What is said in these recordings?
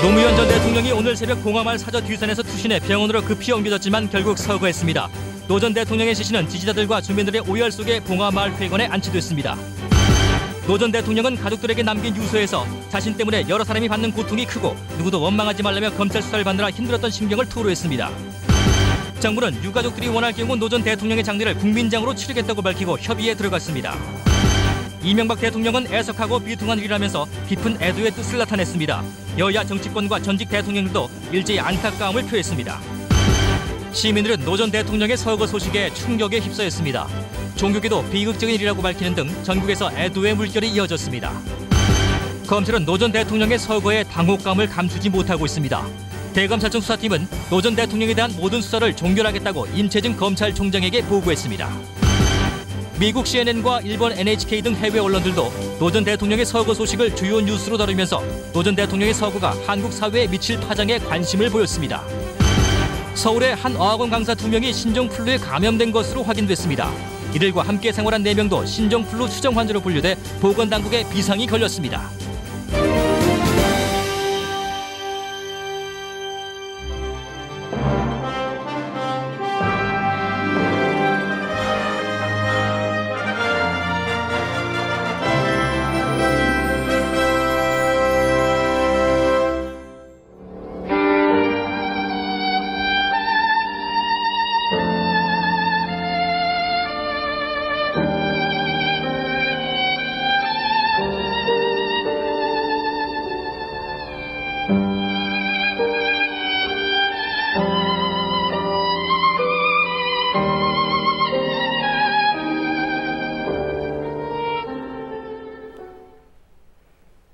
노무현 전 대통령이 오늘 새벽 봉하마을 사저 뒷산에서 투신해 병원으로 급히 옮겨졌지만 결국 서거했습니다. 노 전 대통령의 시신은 지지자들과 주민들의 오열 속에 봉하마을 회관에 안치됐습니다. 노 전 대통령은 가족들에게 남긴 유서에서 자신 때문에 여러 사람이 받는 고통이 크고 누구도 원망하지 말라며 검찰 수사를 받느라 힘들었던 심경을 토로했습니다. 정부는 유가족들이 원할 경우 노 전 대통령의 장례를 국민장으로 치르겠다고 밝히고 협의에 들어갔습니다. 이명박 대통령은 애석하고 비통한 일이라면서 깊은 애도의 뜻을 나타냈습니다. 여야 정치권과 전직 대통령들도 일제히 안타까움을 표했습니다. 시민들은 노 전 대통령의 서거 소식에 충격에 휩싸였습니다. 종교계도 비극적인 일이라고 밝히는 등 전국에서 애도의 물결이 이어졌습니다. 검찰은 노 전 대통령의 서거에 당혹감을 감추지 못하고 있습니다. 대검찰청 수사팀은 노 전 대통령에 대한 모든 수사를 종결하겠다고 임채진 검찰총장에게 보고했습니다. 미국 CNN과 일본 NHK 등 해외 언론들도 노 전 대통령의 서거 소식을 주요 뉴스로 다루면서 노 전 대통령의 서거가 한국 사회에 미칠 파장에 관심을 보였습니다. 서울의 한 어학원 강사 2명이 신종플루에 감염된 것으로 확인됐습니다. 이들과 함께 생활한 4명도 신종플루 추정 환자로 분류돼 보건당국에 비상이 걸렸습니다.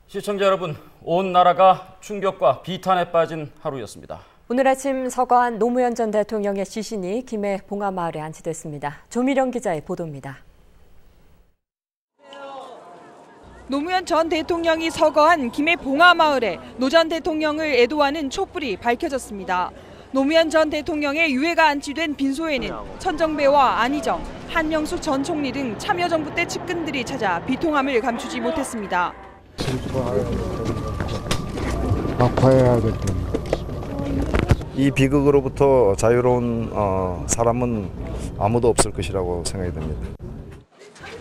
시청자 여러분, 온 나라가 충격과 비탄에 빠진 하루였습니다. 오늘 아침 서거한 노무현 전 대통령의 시신이 김해 봉하마을에 안치됐습니다. 조미령 기자의 보도입니다. 노무현 전 대통령이 서거한 김해 봉하마을에 노 전 대통령을 애도하는 촛불이 밝혀졌습니다. 노무현 전 대통령의 유해가 안치된 빈소에는 천정배와 안희정, 한명숙 전 총리 등 참여정부 때 측근들이 찾아 비통함을 감추지 못했습니다. 아파해야 될 텐데. 이 비극으로부터 자유로운 사람은 아무도 없을 것이라고 생각이 듭니다.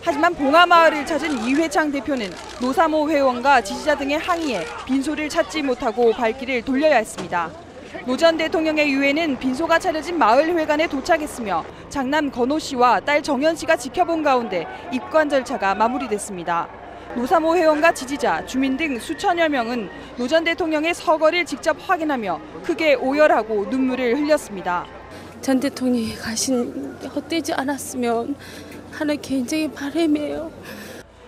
하지만 봉하마을을 찾은 이회창 대표는 노사모 회원과 지지자 등의 항의에 빈소를 찾지 못하고 발길을 돌려야 했습니다. 노 전 대통령의 유해는 빈소가 차려진 마을 회관에 도착했으며 장남 건호 씨와 딸 정연 씨가 지켜본 가운데 입관 절차가 마무리됐습니다. 노사모 회원과 지지자, 주민 등 수천여 명은 노 전 대통령의 서거를 직접 확인하며 크게 오열하고 눈물을 흘렸습니다. 전 대통령이 가신 헛되지 않았으면 하는 개인적인 바람이에요.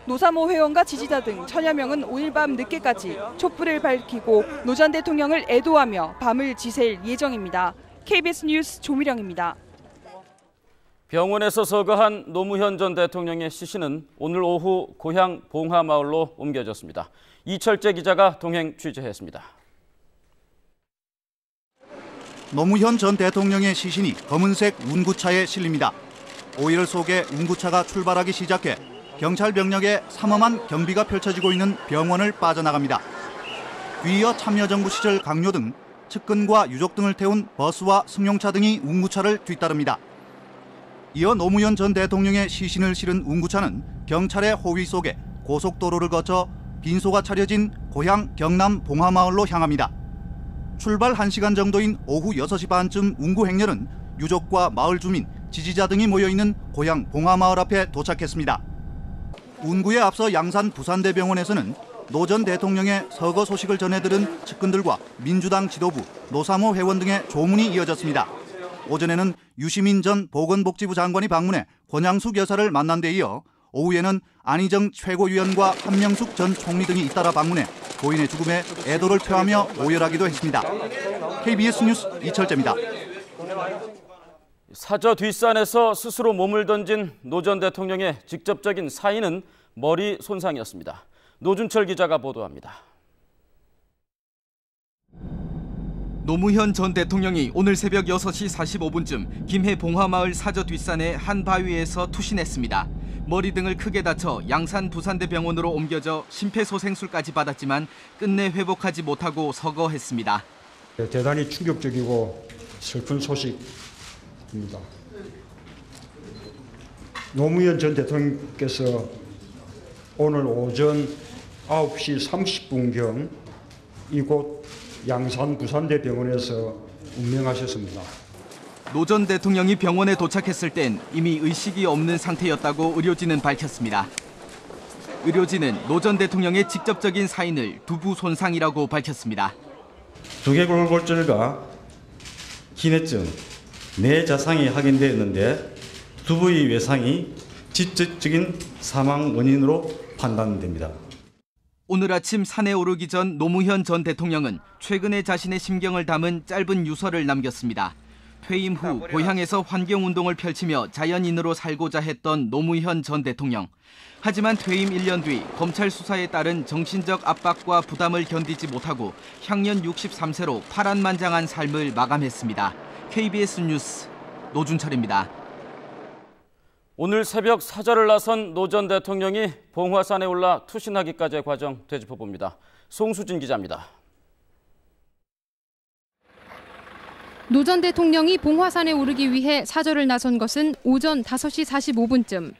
노사모 회원과 지지자 등 천여 명은 오늘 밤 늦게까지 촛불을 밝히고 노 전 대통령을 애도하며 밤을 지샐 예정입니다. KBS 뉴스 조미령입니다. 병원에서 서거한 노무현 전 대통령의 시신은 오늘 오후 고향 봉하마을로 옮겨졌습니다. 이철재 기자가 동행 취재했습니다. 노무현 전 대통령의 시신이 검은색 운구차에 실립니다. 오일 속에 운구차가 출발하기 시작해 경찰 병력의 삼엄한 경비가 펼쳐지고 있는 병원을 빠져나갑니다. 뒤이어 참여정부 시절 강요 등 측근과 유족 등을 태운 버스와 승용차 등이 운구차를 뒤따릅니다. 이어 노무현 전 대통령의 시신을 실은 운구차는 경찰의 호위 속에 고속도로를 거쳐 빈소가 차려진 고향 경남 봉하마을로 향합니다. 출발 1시간 정도인 오후 6시 반쯤 운구 행렬은 유족과 마을 주민, 지지자 등이 모여있는 고향 봉하마을 앞에 도착했습니다. 운구에 앞서 양산 부산대병원에서는 노 전 대통령의 서거 소식을 전해 들은 측근들과 민주당 지도부, 노사모 회원 등의 조문이 이어졌습니다. 오전에는 유시민 전 보건복지부 장관이 방문해 권양숙 여사를 만난 데 이어 오후에는 안희정 최고위원과 한명숙 전 총리 등이 잇따라 방문해 고인의 죽음에 애도를 표하며 오열하기도 했습니다. KBS 뉴스 이철재입니다. 사저 뒷산에서 스스로 몸을 던진 노 전 대통령의 직접적인 사인은 머리 손상이었습니다. 노준철 기자가 보도합니다. 노무현 전 대통령이 오늘 새벽 6시 45분쯤 김해 봉하마을 사저 뒷산의 한 바위에서 투신했습니다. 머리 등을 크게 다쳐 양산 부산대병원으로 옮겨져 심폐소생술까지 받았지만 끝내 회복하지 못하고 서거했습니다. 대단히 충격적이고 슬픈 소식입니다. 노무현 전 대통령께서 오늘 오전 9시 30분경 이곳 양산 부산대병원에서 운명하셨습니다. 노 전 대통령이 병원에 도착했을 땐 이미 의식이 없는 상태였다고 의료진은 밝혔습니다. 의료진은 노 전 대통령의 직접적인 사인을 두부 손상이라고 밝혔습니다. 두개골골절과 기내증, 뇌자상이 확인되었는데 두부의 외상이 직접적인 사망 원인으로 판단됩니다. 오늘 아침 산에 오르기 전 노무현 전 대통령은 최근에 자신의 심경을 담은 짧은 유서를 남겼습니다. 퇴임 후 고향에서 환경운동을 펼치며 자연인으로 살고자 했던 노무현 전 대통령. 하지만 퇴임 1년 뒤 검찰 수사에 따른 정신적 압박과 부담을 견디지 못하고 향년 63세로 파란만장한 삶을 마감했습니다. KBS 뉴스 노준철입니다. 오늘 새벽 사절을 나선 노 전 대통령이 봉화산에 올라 투신하기까지의 과정 되짚어봅니다. 송수진 기자입니다. 노 전 대통령이 봉화산에 오르기 위해 사절을 나선 것은 오전 5시 45분쯤.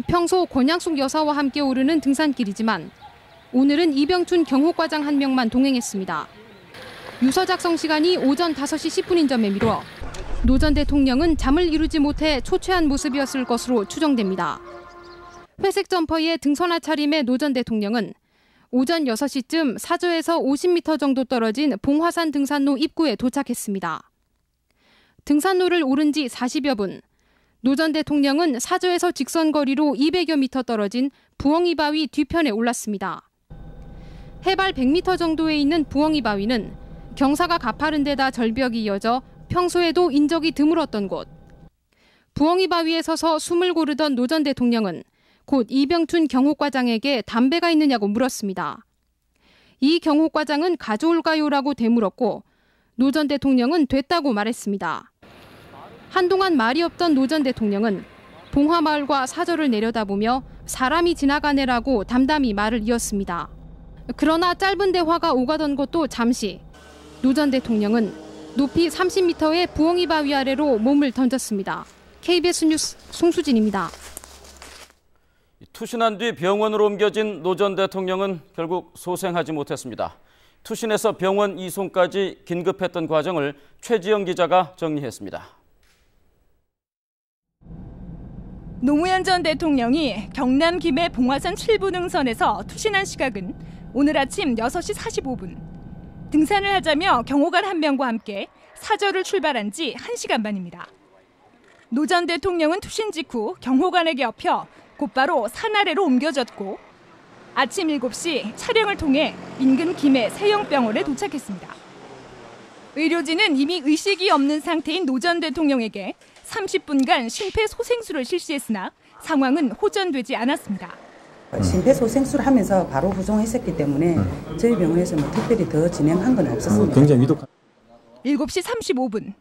평소 권양숙 여사와 함께 오르는 등산길이지만 오늘은 이병춘 경호과장 한 명만 동행했습니다. 유서 작성 시간이 오전 5시 10분인 점에 미뤄 노 전 대통령은 잠을 이루지 못해 초췌한 모습이었을 것으로 추정됩니다. 회색 점퍼에 등선화 차림의 노 전 대통령은 오전 6시쯤 사저에서 50m 정도 떨어진 봉화산 등산로 입구에 도착했습니다. 등산로를 오른 지 40여 분, 노 전 대통령은 사저에서 직선거리로 200여 미터 떨어진 부엉이 바위 뒤편에 올랐습니다. 해발 100m 정도에 있는 부엉이 바위는 경사가 가파른 데다 절벽이 이어져 평소에도 인적이 드물었던 곳. 부엉이 바위에 서서 숨을 고르던 노 전 대통령은 곧 이병춘 경호과장에게 담배가 있느냐고 물었습니다. 이 경호과장은 가져올까요라고 되물었고 노 전 대통령은 됐다고 말했습니다. 한동안 말이 없던 노 전 대통령은 봉화마을과 사저를 내려다보며 사람이 지나가네라고 담담히 말을 이었습니다. 그러나 짧은 대화가 오가던 것도 잠시. 노 전 대통령은 높이 30m의 부엉이 바위 아래로 몸을 던졌습니다. KBS 뉴스 송수진입니다. 투신한 뒤 병원으로 옮겨진 노 전 대통령은 결국 소생하지 못했습니다. 투신에서 병원 이송까지 긴급했던 과정을 최지영 기자가 정리했습니다. 노무현 전 대통령이 경남 김해 봉화산 7부 등선에서 투신한 시각은 오늘 아침 6시 45분. 등산을 하자며 경호관 한 명과 함께 사저를 출발한 지 1시간 만입니다. 노 전 대통령은 투신 직후 경호관에게 엎혀 곧바로 산 아래로 옮겨졌고 아침 7시 차량을 통해 인근 김해 세영병원에 도착했습니다. 의료진은 이미 의식이 없는 상태인 노 전 대통령에게 30분간 심폐소생술을 실시했으나 상황은 호전되지 않았습니다. 심폐소생술을 하면서 바로 부종했었기 때문에 저희 병원에서 특별히 더 진행한 건 없었습니다. 굉장히 위독한. 7시 35분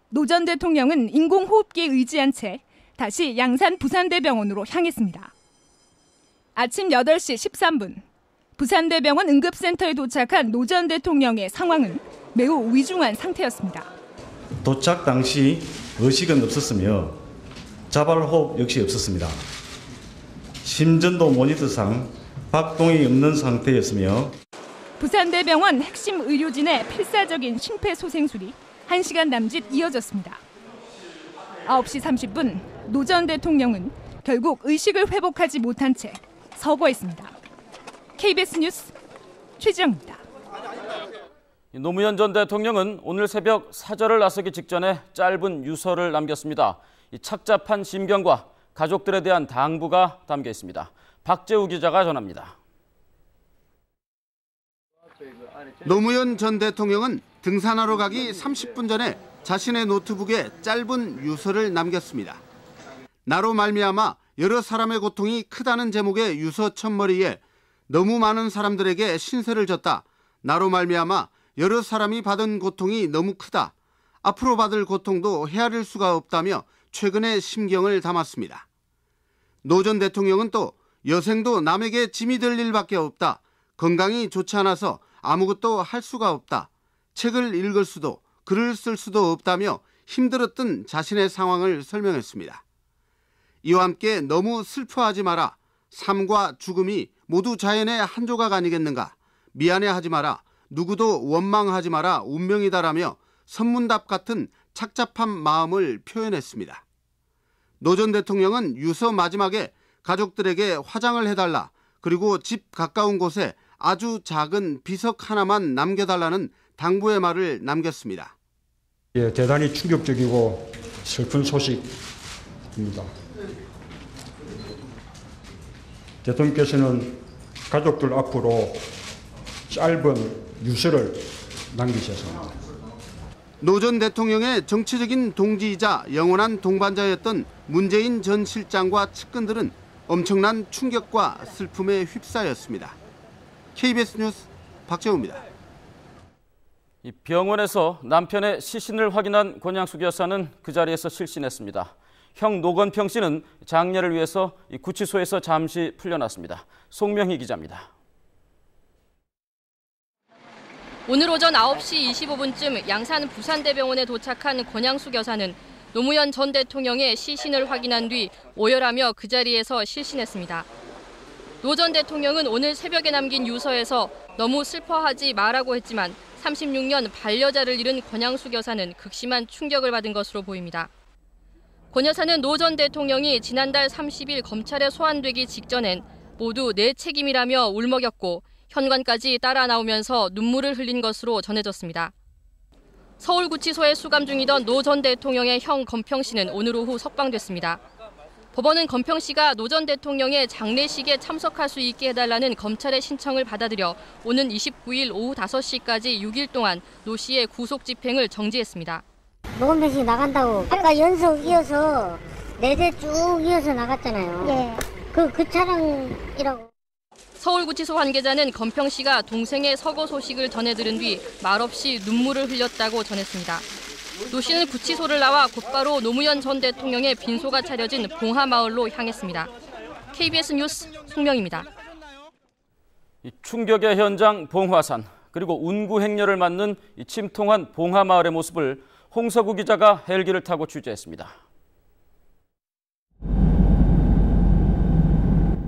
노 전 대통령은 인공호흡기에 의지한 채 다시 양산 부산대병원으로 향했습니다. 아침 8시 13분 부산대병원 응급센터에 도착한 노 전 대통령의 상황은 매우 위중한 상태였습니다. 도착 당시 의식은 없었으며 자발호흡 역시 없었습니다. 심전도 모니터상 박동이 없는 상태였으며 부산대병원 핵심 의료진의 필사적인 심폐소생술이 1시간 남짓 이어졌습니다. 9시 30분 노 전 대통령은 결국 의식을 회복하지 못한 채 서거했습니다. KBS 뉴스 최지영입니다. 노무현 전 대통령은 오늘 새벽 사절을 나서기 직전에 짧은 유서를 남겼습니다. 이 착잡한 심경과 가족들에 대한 당부가 담겨 있습니다. 박재우 기자가 전합니다. 노무현 전 대통령은 등산하러 가기 30분 전에 자신의 노트북에 짧은 유서를 남겼습니다. 나로 말미암아 여러 사람의 고통이 크다는 제목의 유서 첫머리에 너무 많은 사람들에게 신세를 졌다. 나로 말미암아 여러 사람이 받은 고통이 너무 크다. 앞으로 받을 고통도 헤아릴 수가 없다며 최근의 심경을 담았습니다. 노 전 대통령은 또 여생도 남에게 짐이 될 일밖에 없다. 건강이 좋지 않아서 아무것도 할 수가 없다. 책을 읽을 수도 글을 쓸 수도 없다며 힘들었던 자신의 상황을 설명했습니다. 이와 함께 너무 슬퍼하지 마라. 삶과 죽음이 모두 자연의 한 조각 아니겠는가. 미안해하지 마라. 누구도 원망하지 마라. 운명이다라며 선문답 같은 착잡한 마음을 표현했습니다. 노 전 대통령은 유서 마지막에 가족들에게 화장을 해달라, 그리고 집 가까운 곳에 아주 작은 비석 하나만 남겨달라는 당부의 말을 남겼습니다. 예, 대단히 충격적이고 슬픈 소식입니다. 대통령께서는 가족들 앞으로 짧은 유서를 남기셨습니다. 노 전 대통령의 정치적인 동지이자 영원한 동반자였던 문재인 전 실장과 측근들은 엄청난 충격과 슬픔에 휩싸였습니다. KBS 뉴스 박재우입니다. 병원에서 남편의 시신을 확인한 권양숙 여사는 그 자리에서 실신했습니다. 형 노건평 씨는 장례를 위해서 구치소에서 잠시 풀려났습니다. 송명희 기자입니다. 오늘 오전 9시 25분쯤 양산 부산대병원에 도착한 권양숙 여사는 노무현 전 대통령의 시신을 확인한 뒤 오열하며 그 자리에서 실신했습니다. 노 전 대통령은 오늘 새벽에 남긴 유서에서 너무 슬퍼하지 마라고 했지만 36년 반려자를 잃은 권양숙 여사는 극심한 충격을 받은 것으로 보입니다. 권 여사는 노 전 대통령이 지난달 30일 검찰에 소환되기 직전엔 모두 내 책임이라며 울먹였고 현관까지 따라 나오면서 눈물을 흘린 것으로 전해졌습니다. 서울구치소에 수감 중이던 노 전 대통령의 형 건평 씨는 오늘 오후 석방됐습니다. 법원은 건평 씨가 노 전 대통령의 장례식에 참석할 수 있게 해달라는 검찰의 신청을 받아들여 오는 29일 오후 5시까지 6일 동안 노 씨의 구속 집행을 정지했습니다. 노건평 씨 나간다고 아까 연속 이어서 4대 쭉 이어서 나갔잖아요. 예. 그 차량이라고. 서울구치소 관계자는 건평 씨가 동생의 서거 소식을 전해 들은 뒤 말없이 눈물을 흘렸다고 전했습니다. 노 씨는 구치소를 나와 곧바로 노무현 전 대통령의 빈소가 차려진 봉하마을로 향했습니다. KBS 뉴스 송명입니다. 충격의 현장 봉화산, 그리고 운구 행렬을 맞는 침통한 봉하마을의 모습을 홍서구 기자가 헬기를 타고 취재했습니다.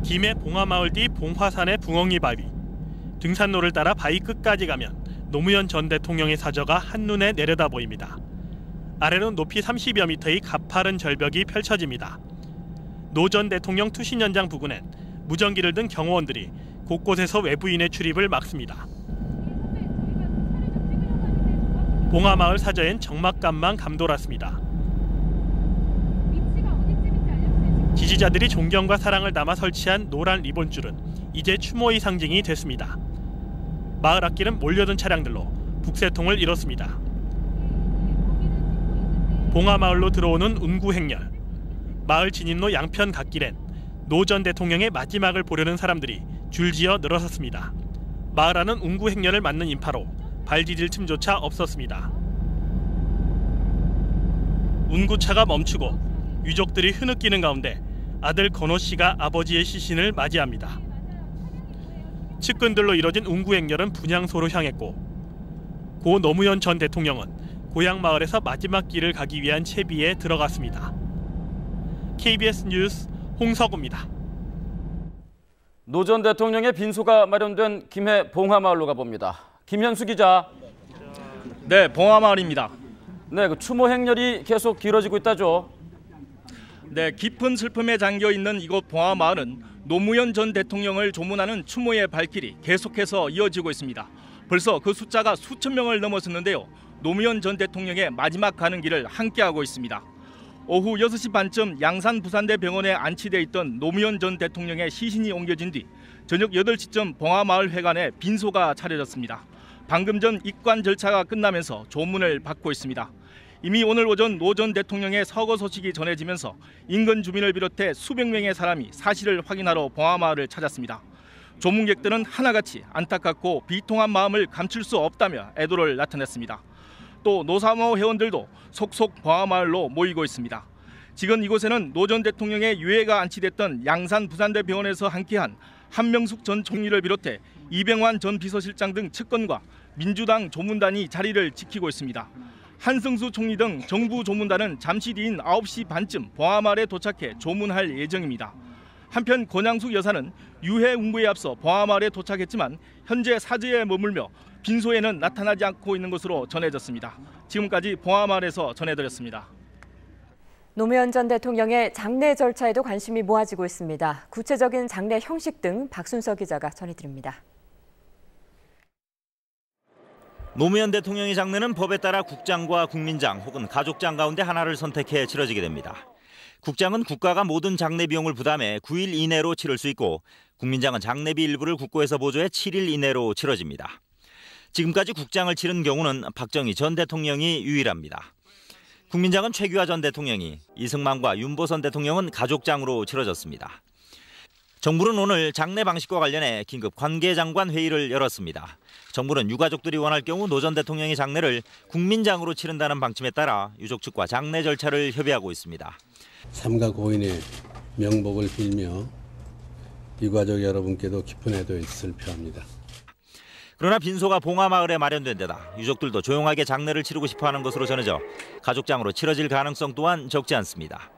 김해 봉화마을 뒤 봉화산의 붕엉이 바위. 등산로를 따라 바위 끝까지 가면 노무현 전 대통령의 사저가 한눈에 내려다 보입니다. 아래로 높이 30여 미터의 가파른 절벽이 펼쳐집니다. 노 전 대통령 투신 현장 부근엔 무전기를 든 경호원들이 곳곳에서 외부인의 출입을 막습니다. 봉화마을 사저엔 적막감만 감돌았습니다. 지지자들이 존경과 사랑을 담아 설치한 노란 리본줄은 이제 추모의 상징이 됐습니다. 마을 앞길은 몰려든 차량들로 북새통을 이뤘습니다. 봉화마을로 들어오는 운구 행렬. 마을 진입로 양편 갓길엔 노 전 대통령의 마지막을 보려는 사람들이 줄지어 늘어섰습니다. 마을 안은 운구 행렬을 맞는 인파로 발 디딜 틈조차 없었습니다. 운구차가 멈추고 유족들이 흐느끼는 가운데 아들 건호 씨가 아버지의 시신을 맞이합니다. 측근들로 이뤄진 운구 행렬은 분향소로 향했고 고 노무현 전 대통령은 고향 마을에서 마지막 길을 가기 위한 채비에 들어갔습니다. KBS 뉴스 홍서구입니다. 노 전 대통령의 빈소가 마련된 김해 봉화마을로 가봅니다. 김현수 기자. 네, 봉화마을입니다. 네, 그 추모 행렬이 계속 길어지고 있다죠. 네, 깊은 슬픔에 잠겨 있는 이곳 봉화마을은 노무현 전 대통령을 조문하는 추모의 발길이 계속해서 이어지고 있습니다. 벌써 그 숫자가 수천 명을 넘어섰는데요. 노무현 전 대통령의 마지막 가는 길을 함께하고 있습니다. 오후 6시 반쯤 양산 부산대병원에 안치돼 있던 노무현 전 대통령의 시신이 옮겨진 뒤 저녁 8시쯤 봉화마을 회관에 빈소가 차려졌습니다. 방금 전 입관 절차가 끝나면서 조문을 받고 있습니다. 이미 오늘 오전 노 전 대통령의 서거 소식이 전해지면서 인근 주민을 비롯해 수백 명의 사람이 사실을 확인하러 봉화마을을 찾았습니다. 조문객들은 하나같이 안타깝고 비통한 마음을 감출 수 없다며 애도를 나타냈습니다. 또 노사모 회원들도 속속 봉화마을로 모이고 있습니다. 지금 이곳에는 노 전 대통령의 유해가 안치됐던 양산 부산대병원에서 함께한 한명숙 전 총리를 비롯해 이병환 전 비서실장 등 측근과 민주당 조문단이 자리를 지키고 있습니다. 한승수 총리 등 정부 조문단은 잠시 뒤인 9시 반쯤 봉하마을에 도착해 조문할 예정입니다. 한편 권양숙 여사는 유해 운구에 앞서 봉하마을에 도착했지만 현재 사저에 머물며 빈소에는 나타나지 않고 있는 것으로 전해졌습니다. 지금까지 봉하마을에서 전해드렸습니다. 노무현 전 대통령의 장례 절차에도 관심이 모아지고 있습니다. 구체적인 장례 형식 등 박순서 기자가 전해드립니다. 노무현 대통령의 장례는 법에 따라 국장과 국민장 혹은 가족장 가운데 하나를 선택해 치러지게 됩니다. 국장은 국가가 모든 장례 비용을 부담해 9일 이내로 치를 수 있고 국민장은 장례비 일부를 국고에서 보조해 7일 이내로 치러집니다. 지금까지 국장을 치른 경우는 박정희 전 대통령이 유일합니다. 국민장은 최규하 전 대통령이, 이승만과 윤보선 대통령은 가족장으로 치러졌습니다. 정부는 오늘 장례 방식과 관련해 긴급 관계장관 회의를 열었습니다. 정부는 유가족들이 원할 경우 노 전 대통령의 장례를 국민장으로 치른다는 방침에 따라 유족 측과 장례 절차를 협의하고 있습니다. 삼가 고인의 명복을 빌며 유가족 여러분께도 깊은 애도의 뜻을 표합니다. 그러나 빈소가 봉하마을에 마련된 데다 유족들도 조용하게 장례를 치르고 싶어하는 것으로 전해져 가족장으로 치러질 가능성 또한 적지 않습니다.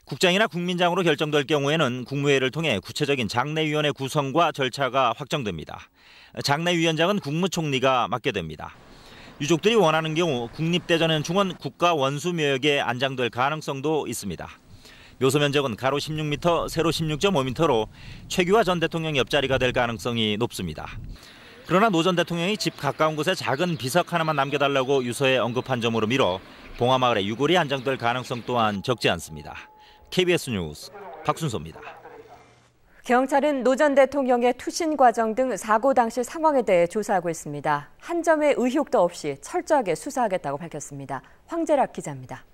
국장이나 국민장으로 결정될 경우에는 국무회의를 통해 구체적인 장례위원회 구성과 절차가 확정됩니다. 장례위원장은 국무총리가 맡게 됩니다. 유족들이 원하는 경우 국립대전현충원 국가원수묘역에 안장될 가능성도 있습니다. 묘소 면적은 가로 16m, 세로 16.5m로 최규하 전 대통령 옆자리가 될 가능성이 높습니다. 그러나 노 전 대통령이 집 가까운 곳에 작은 비석 하나만 남겨달라고 유서에 언급한 점으로 미뤄 봉하마을에 유골이 안장될 가능성 또한 적지 않습니다. KBS 뉴스 박순서입니다. 경찰은 노 전 대통령의 투신 과정 등 사고 당시 상황에 대해 조사하고 있습니다. 한 점의 의혹도 없이 철저하게 수사하겠다고 밝혔습니다. 황재락 기자입니다.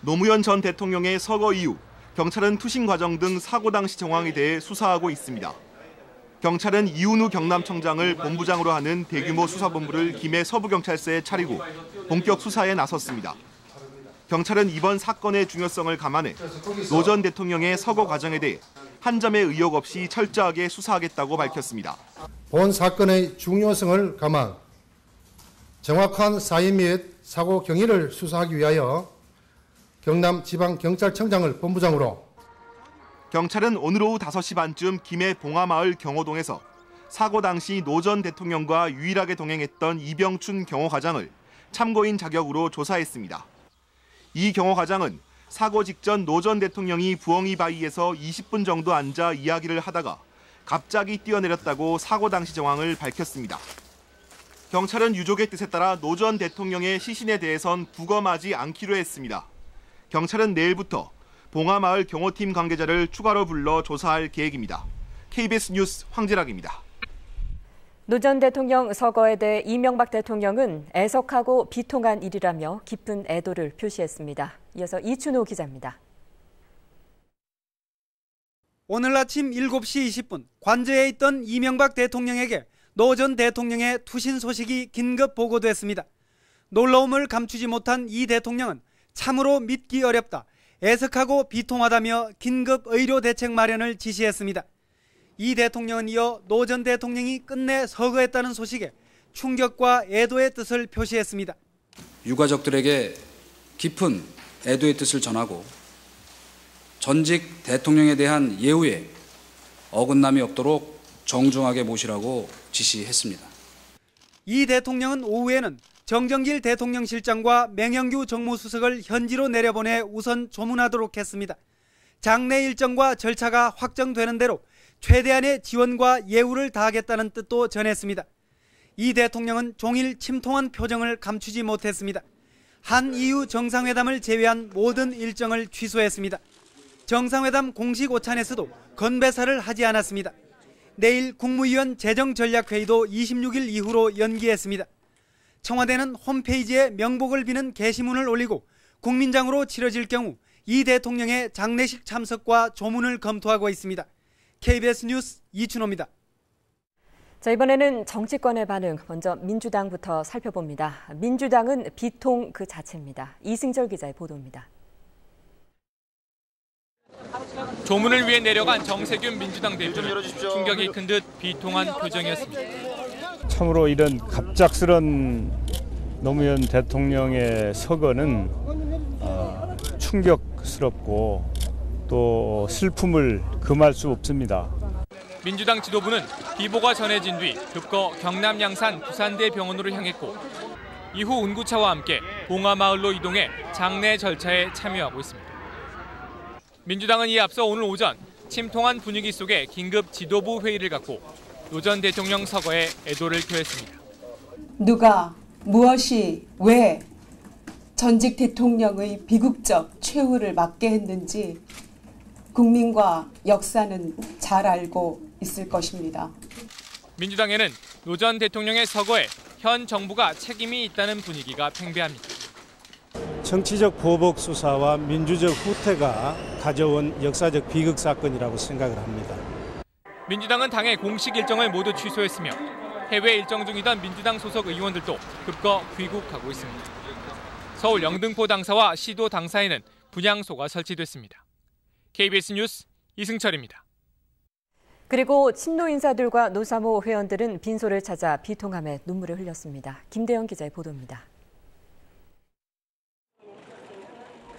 노무현 전 대통령의 서거 이후 경찰은 투신 과정 등 사고 당시 정황에 대해 수사하고 있습니다. 경찰은 이훈우 경남청장을 본부장으로 하는 대규모 수사본부를 김해 서부경찰서에 차리고 본격 수사에 나섰습니다. 경찰은 이번 사건의 중요성을 감안해 노 전 대통령의 서거 과정에 대해 한 점의 의혹 없이 철저하게 수사하겠다고 밝혔습니다. 본 사건의 중요성을 감안 정확한 사인 및 사고 경위를 수사하기 위하여 경남지방경찰청장을 본부장으로 경찰은 오늘 오후 5시 반쯤 김해 봉하마을 경호동에서 사고 당시 노 전 대통령과 유일하게 동행했던 이병춘 경호과장을 참고인 자격으로 조사했습니다. 이 경호과장은 사고 직전 노 전 대통령이 부엉이 바위에서 20분 정도 앉아 이야기를 하다가 갑자기 뛰어내렸다고 사고 당시 정황을 밝혔습니다. 경찰은 유족의 뜻에 따라 노 전 대통령의 시신에 대해선 부검하지 않기로 했습니다. 경찰은 내일부터 봉하마을 경호팀 관계자를 추가로 불러 조사할 계획입니다. KBS 뉴스 황재락입니다. 노 전 대통령 서거에 대해 이명박 대통령은 애석하고 비통한 일이라며 깊은 애도를 표시했습니다. 이어서 이춘호 기자입니다. 오늘 아침 7시 20분 관저에 있던 이명박 대통령에게 노 전 대통령의 투신 소식이 긴급 보고됐습니다. 놀라움을 감추지 못한 이 대통령은 참으로 믿기 어렵다, 애석하고 비통하다며 긴급 의료 대책 마련을 지시했습니다. 이 대통령은 이어 노 전 대통령이 끝내 서거했다는 소식에 충격과 애도의 뜻을 표시했습니다. 유가족들에게 깊은 애도의 뜻을 전하고 전직 대통령에 대한 예우에 어긋남이 없도록 정중하게 모시라고 지시했습니다. 이 대통령은 오후에는 정정길 대통령실장과 맹영규 정무수석을 현지로 내려보내 우선 조문하도록 했습니다. 장례 일정과 절차가 확정되는 대로 최대한의 지원과 예우를 다하겠다는 뜻도 전했습니다. 이 대통령은 종일 침통한 표정을 감추지 못했습니다. 한 EU 정상회담을 제외한 모든 일정을 취소했습니다. 정상회담 공식 오찬에서도 건배사를 하지 않았습니다. 내일 국무위원 재정전략회의도 26일 이후로 연기했습니다. 청와대는 홈페이지에 명복을 비는 게시문을 올리고 국민장으로 치러질 경우 이 대통령의 장례식 참석과 조문을 검토하고 있습니다. KBS 뉴스 이춘호입니다. 자, 이번에는 정치권의 반응, 먼저 민주당부터 살펴봅니다. 민주당은 비통 그 자체입니다. 이승철 기자의 보도입니다. 조문을 위해 내려간 정세균 민주당 대표는 충격이 큰 듯 비통한 표정이었습니다. 참으로 이런 갑작스런 노무현 대통령의 서거는 충격스럽고 또 슬픔을 금할 수 없습니다. 민주당 지도부는 비보가 전해진 뒤 급거 경남 양산 부산대 병원으로 향했고 이후 운구차와 함께 봉화마을로 이동해 장례 절차에 참여하고 있습니다. 민주당은 이에 앞서 오늘 오전 침통한 분위기 속에 긴급 지도부 회의를 갖고 노 전 대통령 서거에 애도를 표했습니다. 누가, 무엇이, 왜 전직 대통령의 비극적 최후를 맞게 했는지 국민과 역사는 잘 알고 있을 것입니다. 민주당에는 노 전 대통령의 서거에 현 정부가 책임이 있다는 분위기가 팽배합니다. 정치적 보복 수사와 민주적 후퇴가 가져온 역사적 비극 사건이라고 생각을 합니다. 민주당은 당의 공식 일정을 모두 취소했으며 해외 일정 중이던 민주당 소속 의원들도 급거 귀국하고 있습니다. 서울 영등포 당사와 시도 당사에는 분향소가 설치됐습니다. KBS 뉴스 이승철입니다. 그리고 친노 인사들과 노사모 회원들은 빈소를 찾아 비통함에 눈물을 흘렸습니다. 김대영 기자의 보도입니다.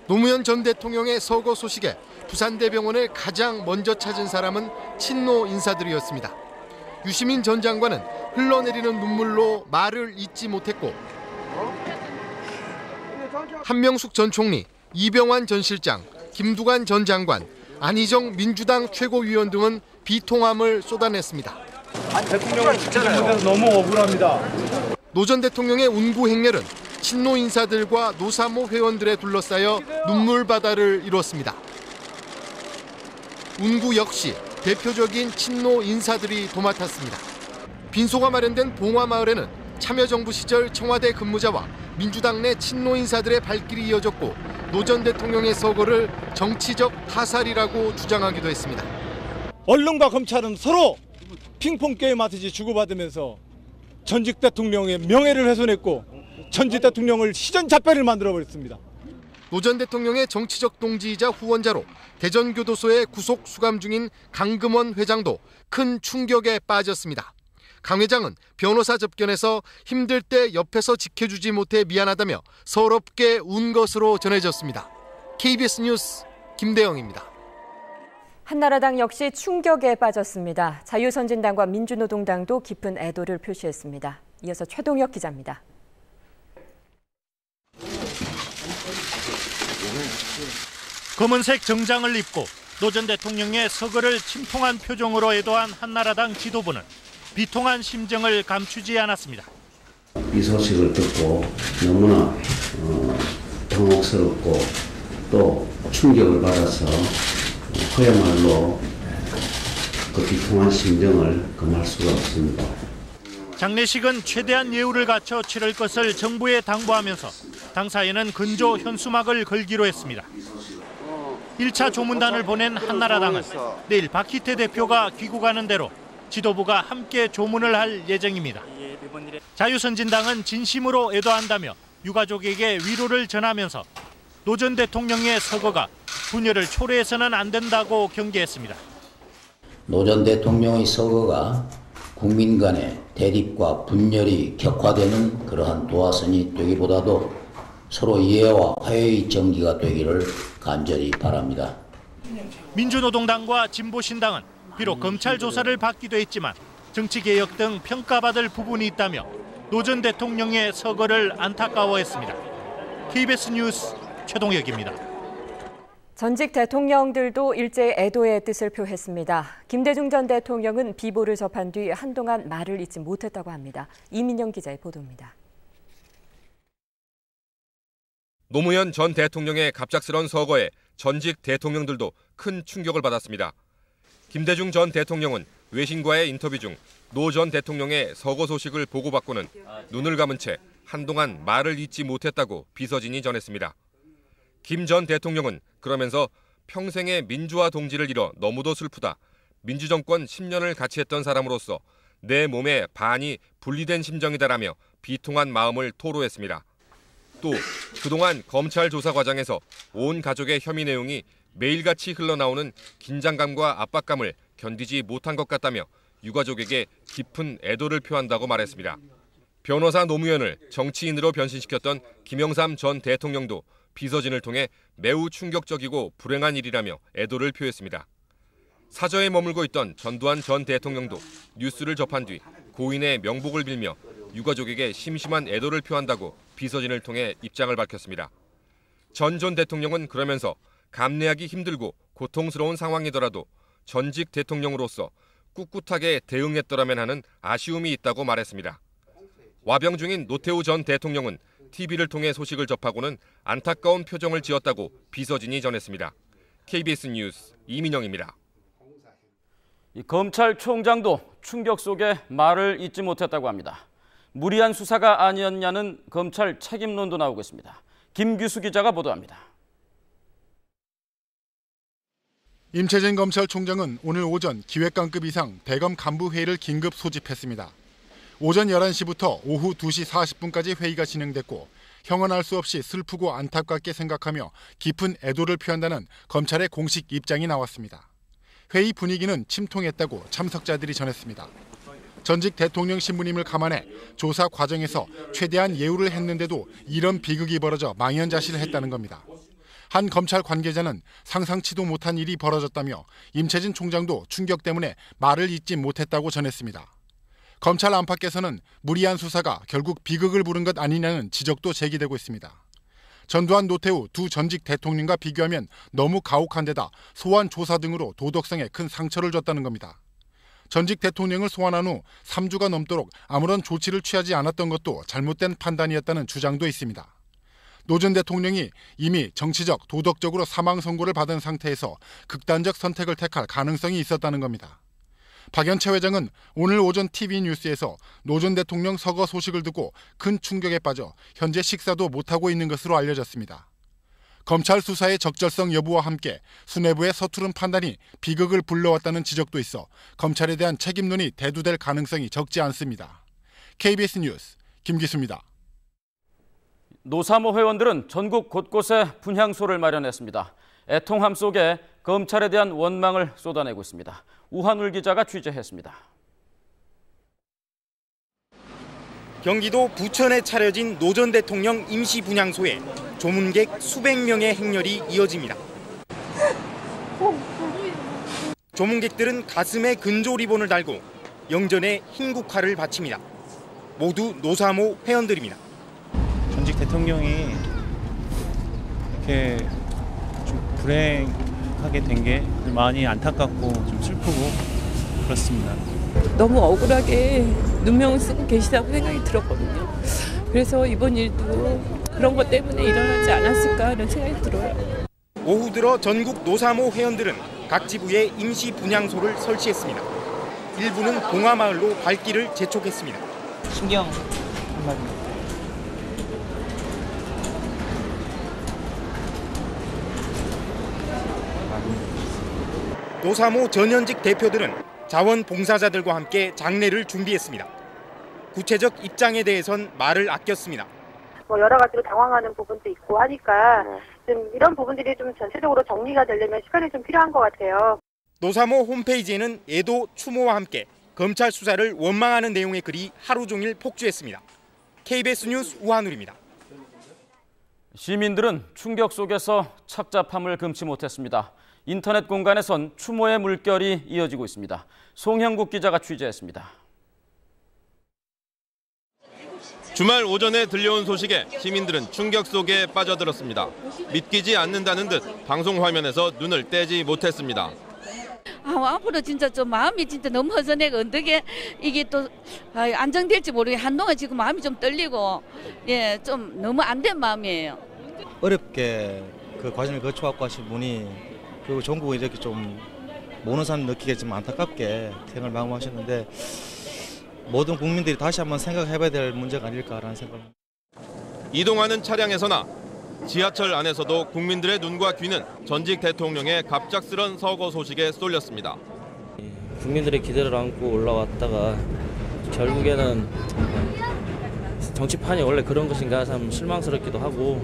노무현 전 대통령의 서거 소식에 부산대병원을 가장 먼저 찾은 사람은 친노 인사들이었습니다. 유시민 전 장관은 흘러내리는 눈물로 말을 잇지 못했고 한명숙 전 총리, 이병환 전 실장, 김두관 전 장관, 안희정 민주당 최고위원 등은 비통함을 쏟아냈습니다. 대통령은 진짜 너무 억울합니다. 노 전 대통령의 운구 행렬은 친노 인사들과 노사모 회원들에 둘러싸여 눈물바다를 이뤘습니다. 운구 역시 대표적인 친노 인사들이 도맡았습니다. 빈소가 마련된 봉화마을에는 참여정부 시절 청와대 근무자와 민주당 내 친노 인사들의 발길이 이어졌고 노 전 대통령의 서거를 정치적 타살이라고 주장하기도 했습니다. 언론과 검찰은 서로 핑퐁 게임 하듯이 주고받으면서 전직 대통령의 명예를 훼손했고 전직 대통령을 시전자폐를 만들어버렸습니다. 노 전 대통령의 정치적 동지이자 후원자로 대전교도소에 구속 수감 중인 강금원 회장도 큰 충격에 빠졌습니다. 강 회장은 변호사 접견에서 힘들 때 옆에서 지켜주지 못해 미안하다며 서럽게 운 것으로 전해졌습니다. KBS 뉴스 김대영입니다. 한나라당 역시 충격에 빠졌습니다. 자유선진당과 민주노동당도 깊은 애도를 표시했습니다. 이어서 최동혁 기자입니다. 검은색 정장을 입고 노 전 대통령의 서거를 침통한 표정으로 애도한 한나라당 지도부는 비통한 심정을 감추지 않았습니다. 이 소식을 듣고 너무나 당혹스럽고 또 충격을 받아서 그야말로 그 비통한 심정을 금할 수가 없습니다. 장례식은 최대한 예우를 갖춰 치를 것을 정부에 당부하면서 당사에는 근조 현수막을 걸기로 했습니다. 1차 조문단을 보낸 한나라당은 내일 박희태 대표가 귀국하는 대로 지도부가 함께 조문을 할 예정입니다. 자유선진당은 진심으로 애도한다며 유가족에게 위로를 전하면서 노 전 대통령의 서거가 분열을 초래해서는 안 된다고 경계했습니다. 노 전 대통령의 서거가 국민 간의 대립과 분열이 격화되는 그러한 도화선이 되기보다도 서로 이해와 화해의 전기가 되기를 간절히 바랍니다. 민주노동당과 진보신당은 비록 검찰 조사를 받기도 했지만 정치개혁 등 평가받을 부분이 있다며 노 전 대통령의 서거를 안타까워했습니다. KBS 뉴스 최동혁입니다. 전직 대통령들도 일제히 애도의 뜻을 표했습니다. 김대중 전 대통령은 비보를 접한 뒤 한동안 말을 잇지 못했다고 합니다. 이민영 기자의 보도입니다. 노무현 전 대통령의 갑작스런 서거에 전직 대통령들도 큰 충격을 받았습니다. 김대중 전 대통령은 외신과의 인터뷰 중 노 전 대통령의 서거 소식을 보고받고는 눈을 감은 채 한동안 말을 잇지 못했다고 비서진이 전했습니다. 김 전 대통령은 그러면서 평생의 민주화 동지를 잃어 너무도 슬프다. 민주정권 10년을 같이 했던 사람으로서 내 몸의 반이 분리된 심정이다라며 비통한 마음을 토로했습니다. 또 그동안 검찰 조사 과정에서 온 가족의 혐의 내용이 매일같이 흘러나오는 긴장감과 압박감을 견디지 못한 것 같다며 유가족에게 깊은 애도를 표한다고 말했습니다. 변호사 노무현을 정치인으로 변신시켰던 김영삼 전 대통령도 비서진을 통해 매우 충격적이고 불행한 일이라며 애도를 표했습니다. 사저에 머물고 있던 전두환 전 대통령도 뉴스를 접한 뒤 고인의 명복을 빌며 유가족에게 심심한 애도를 표한다고 비서진을 통해 입장을 밝혔습니다. 전 대통령은 그러면서 감내하기 힘들고 고통스러운 상황이더라도 전직 대통령으로서 꿋꿋하게 대응했더라면 하는 아쉬움이 있다고 말했습니다. 와병 중인 노태우 전 대통령은 TV를 통해 소식을 접하고는 안타까운 표정을 지었다고 비서진이 전했습니다. KBS 뉴스 이민영입니다. 검찰총장도 충격 속에 말을 잇지 못했다고 합니다. 무리한 수사가 아니었냐는 검찰 책임론도 나오고 있습니다. 김규수 기자가 보도합니다. 임채진 검찰총장은 오늘 오전 기획관급 이상 대검 간부회의를 긴급 소집했습니다. 오전 11시부터 오후 2시 40분까지 회의가 진행됐고 형언할 수 없이 슬프고 안타깝게 생각하며 깊은 애도를 표한다는 검찰의 공식 입장이 나왔습니다. 회의 분위기는 침통했다고 참석자들이 전했습니다. 전직 대통령 신부님을 감안해 조사 과정에서 최대한 예우를 했는데도 이런 비극이 벌어져 망연자실을 했다는 겁니다. 한 검찰 관계자는 상상치도 못한 일이 벌어졌다며 임채진 총장도 충격 때문에 말을 잇지 못했다고 전했습니다. 검찰 안팎에서는 무리한 수사가 결국 비극을 부른 것 아니냐는 지적도 제기되고 있습니다. 전두환, 노태우 두 전직 대통령과 비교하면 너무 가혹한 데다 소환 조사 등으로 도덕성에 큰 상처를 줬다는 겁니다. 전직 대통령을 소환한 후 3주가 넘도록 아무런 조치를 취하지 않았던 것도 잘못된 판단이었다는 주장도 있습니다. 노 전 대통령이 이미 정치적, 도덕적으로 사망 선고를 받은 상태에서 극단적 선택을 택할 가능성이 있었다는 겁니다. 박연채 회장은 오늘 오전 TV 뉴스에서 노 전 대통령 서거 소식을 듣고 큰 충격에 빠져 현재 식사도 못하고 있는 것으로 알려졌습니다. 검찰 수사의 적절성 여부와 함께 수뇌부의 서투른 판단이 비극을 불러왔다는 지적도 있어 검찰에 대한 책임론이 대두될 가능성이 적지 않습니다. KBS 뉴스 김기수입니다. 노사모 회원들은 전국 곳곳에 분향소를 마련했습니다. 애통함 속에 검찰에 대한 원망을 쏟아내고 있습니다. 우한울 기자가 취재했습니다. 경기도 부천에 차려진 노 전 대통령 임시 분향소에 조문객 수백 명의 행렬이 이어집니다. 조문객들은 가슴에 근조 리본을 달고 영전에 흰국화를 바칩니다. 모두 노사모 회원들입니다. 전직 대통령이 이렇게 좀 불행하게 된 게 많이 안타깝고 좀 슬프고 그렇습니다. 너무 억울하게 누명을 쓰고 계시다고 생각이 들었거든요. 그래서 이번 일도 그런 것 때문에 일어나지 않았을까 하는 생각이 들어요. 오후 들어 전국 노사모 회원들은 각 지부에 임시 분향소를 설치했습니다. 일부는 봉화마을로 발길을 재촉했습니다. 신경 한마디. 노사모 전현직 대표들은 자원봉사자들과 함께 장례를 준비했습니다. 구체적 입장에 대해선 말을 아꼈습니다. 여러 가지로 당황하는 부분도 있고 하니까 좀 이런 부분들이 좀 전체적으로 정리가 되려면 시간이 좀 필요한 것 같아요. 노사모 홈페이지에는 애도, 추모와 함께 검찰 수사를 원망하는 내용의 글이 하루 종일 폭주했습니다. KBS 뉴스 우한울입니다. 시민들은 충격 속에서 착잡함을 금치 못했습니다. 인터넷 공간에선 추모의 물결이 이어지고 있습니다. 송형국 기자가 취재했습니다. 주말 오전에 들려온 소식에 시민들은 충격 속에 빠져들었습니다. 믿기지 않는다는 듯 방송 화면에서 눈을 떼지 못했습니다. 앞으로 진짜 좀 마음이 진짜 너무 허전해가 어떻게 이게 또 안정될지 모르겠어요. 한동안 지금 마음이 좀 떨리고 좀 너무 안 된 마음이에요. 어렵게 그 과정을 거쳐왔고 하신 분이 그리고 전국에 이렇게 좀 모는 사람 느끼겠지만 안타깝게 생을 마감하셨는데 모든 국민들이 다시 한번 생각해봐야 될 문제가 아닐까라는 생각을. 이동하는 차량에서나 지하철 안에서도 국민들의 눈과 귀는 전직 대통령의 갑작스런 서거 소식에 쏠렸습니다. 국민들의 기대를 안고 올라왔다가 결국에는 정치판이 원래 그런 것인가 참 실망스럽기도 하고.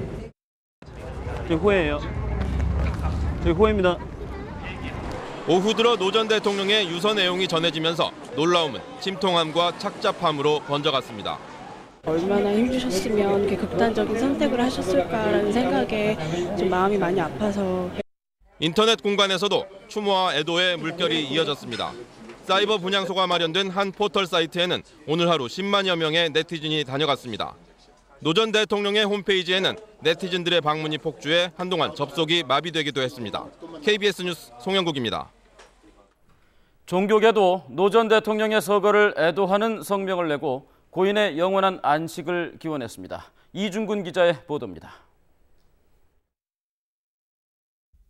저희 호혜예요. 저희 호혜입니다. 오후 들어 노 전 대통령의 유서 내용이 전해지면서 놀라움은 침통함과 착잡함으로 번져갔습니다. 얼마나 힘주셨으면 이렇게 극단적인 선택을 하셨을까라는 생각에 좀 마음이 많이 아파서. 인터넷 공간에서도 추모와 애도의 물결이 이어졌습니다. 사이버 분향소가 마련된 한 포털 사이트에는 오늘 하루 10만여 명의 네티즌이 다녀갔습니다. 노 전 대통령의 홈페이지에는 네티즌들의 방문이 폭주해 한동안 접속이 마비되기도 했습니다. KBS 뉴스 송영국입니다. 종교계도 노 전 대통령의 서거를 애도하는 성명을 내고 고인의 영원한 안식을 기원했습니다. 이중근 기자의 보도입니다.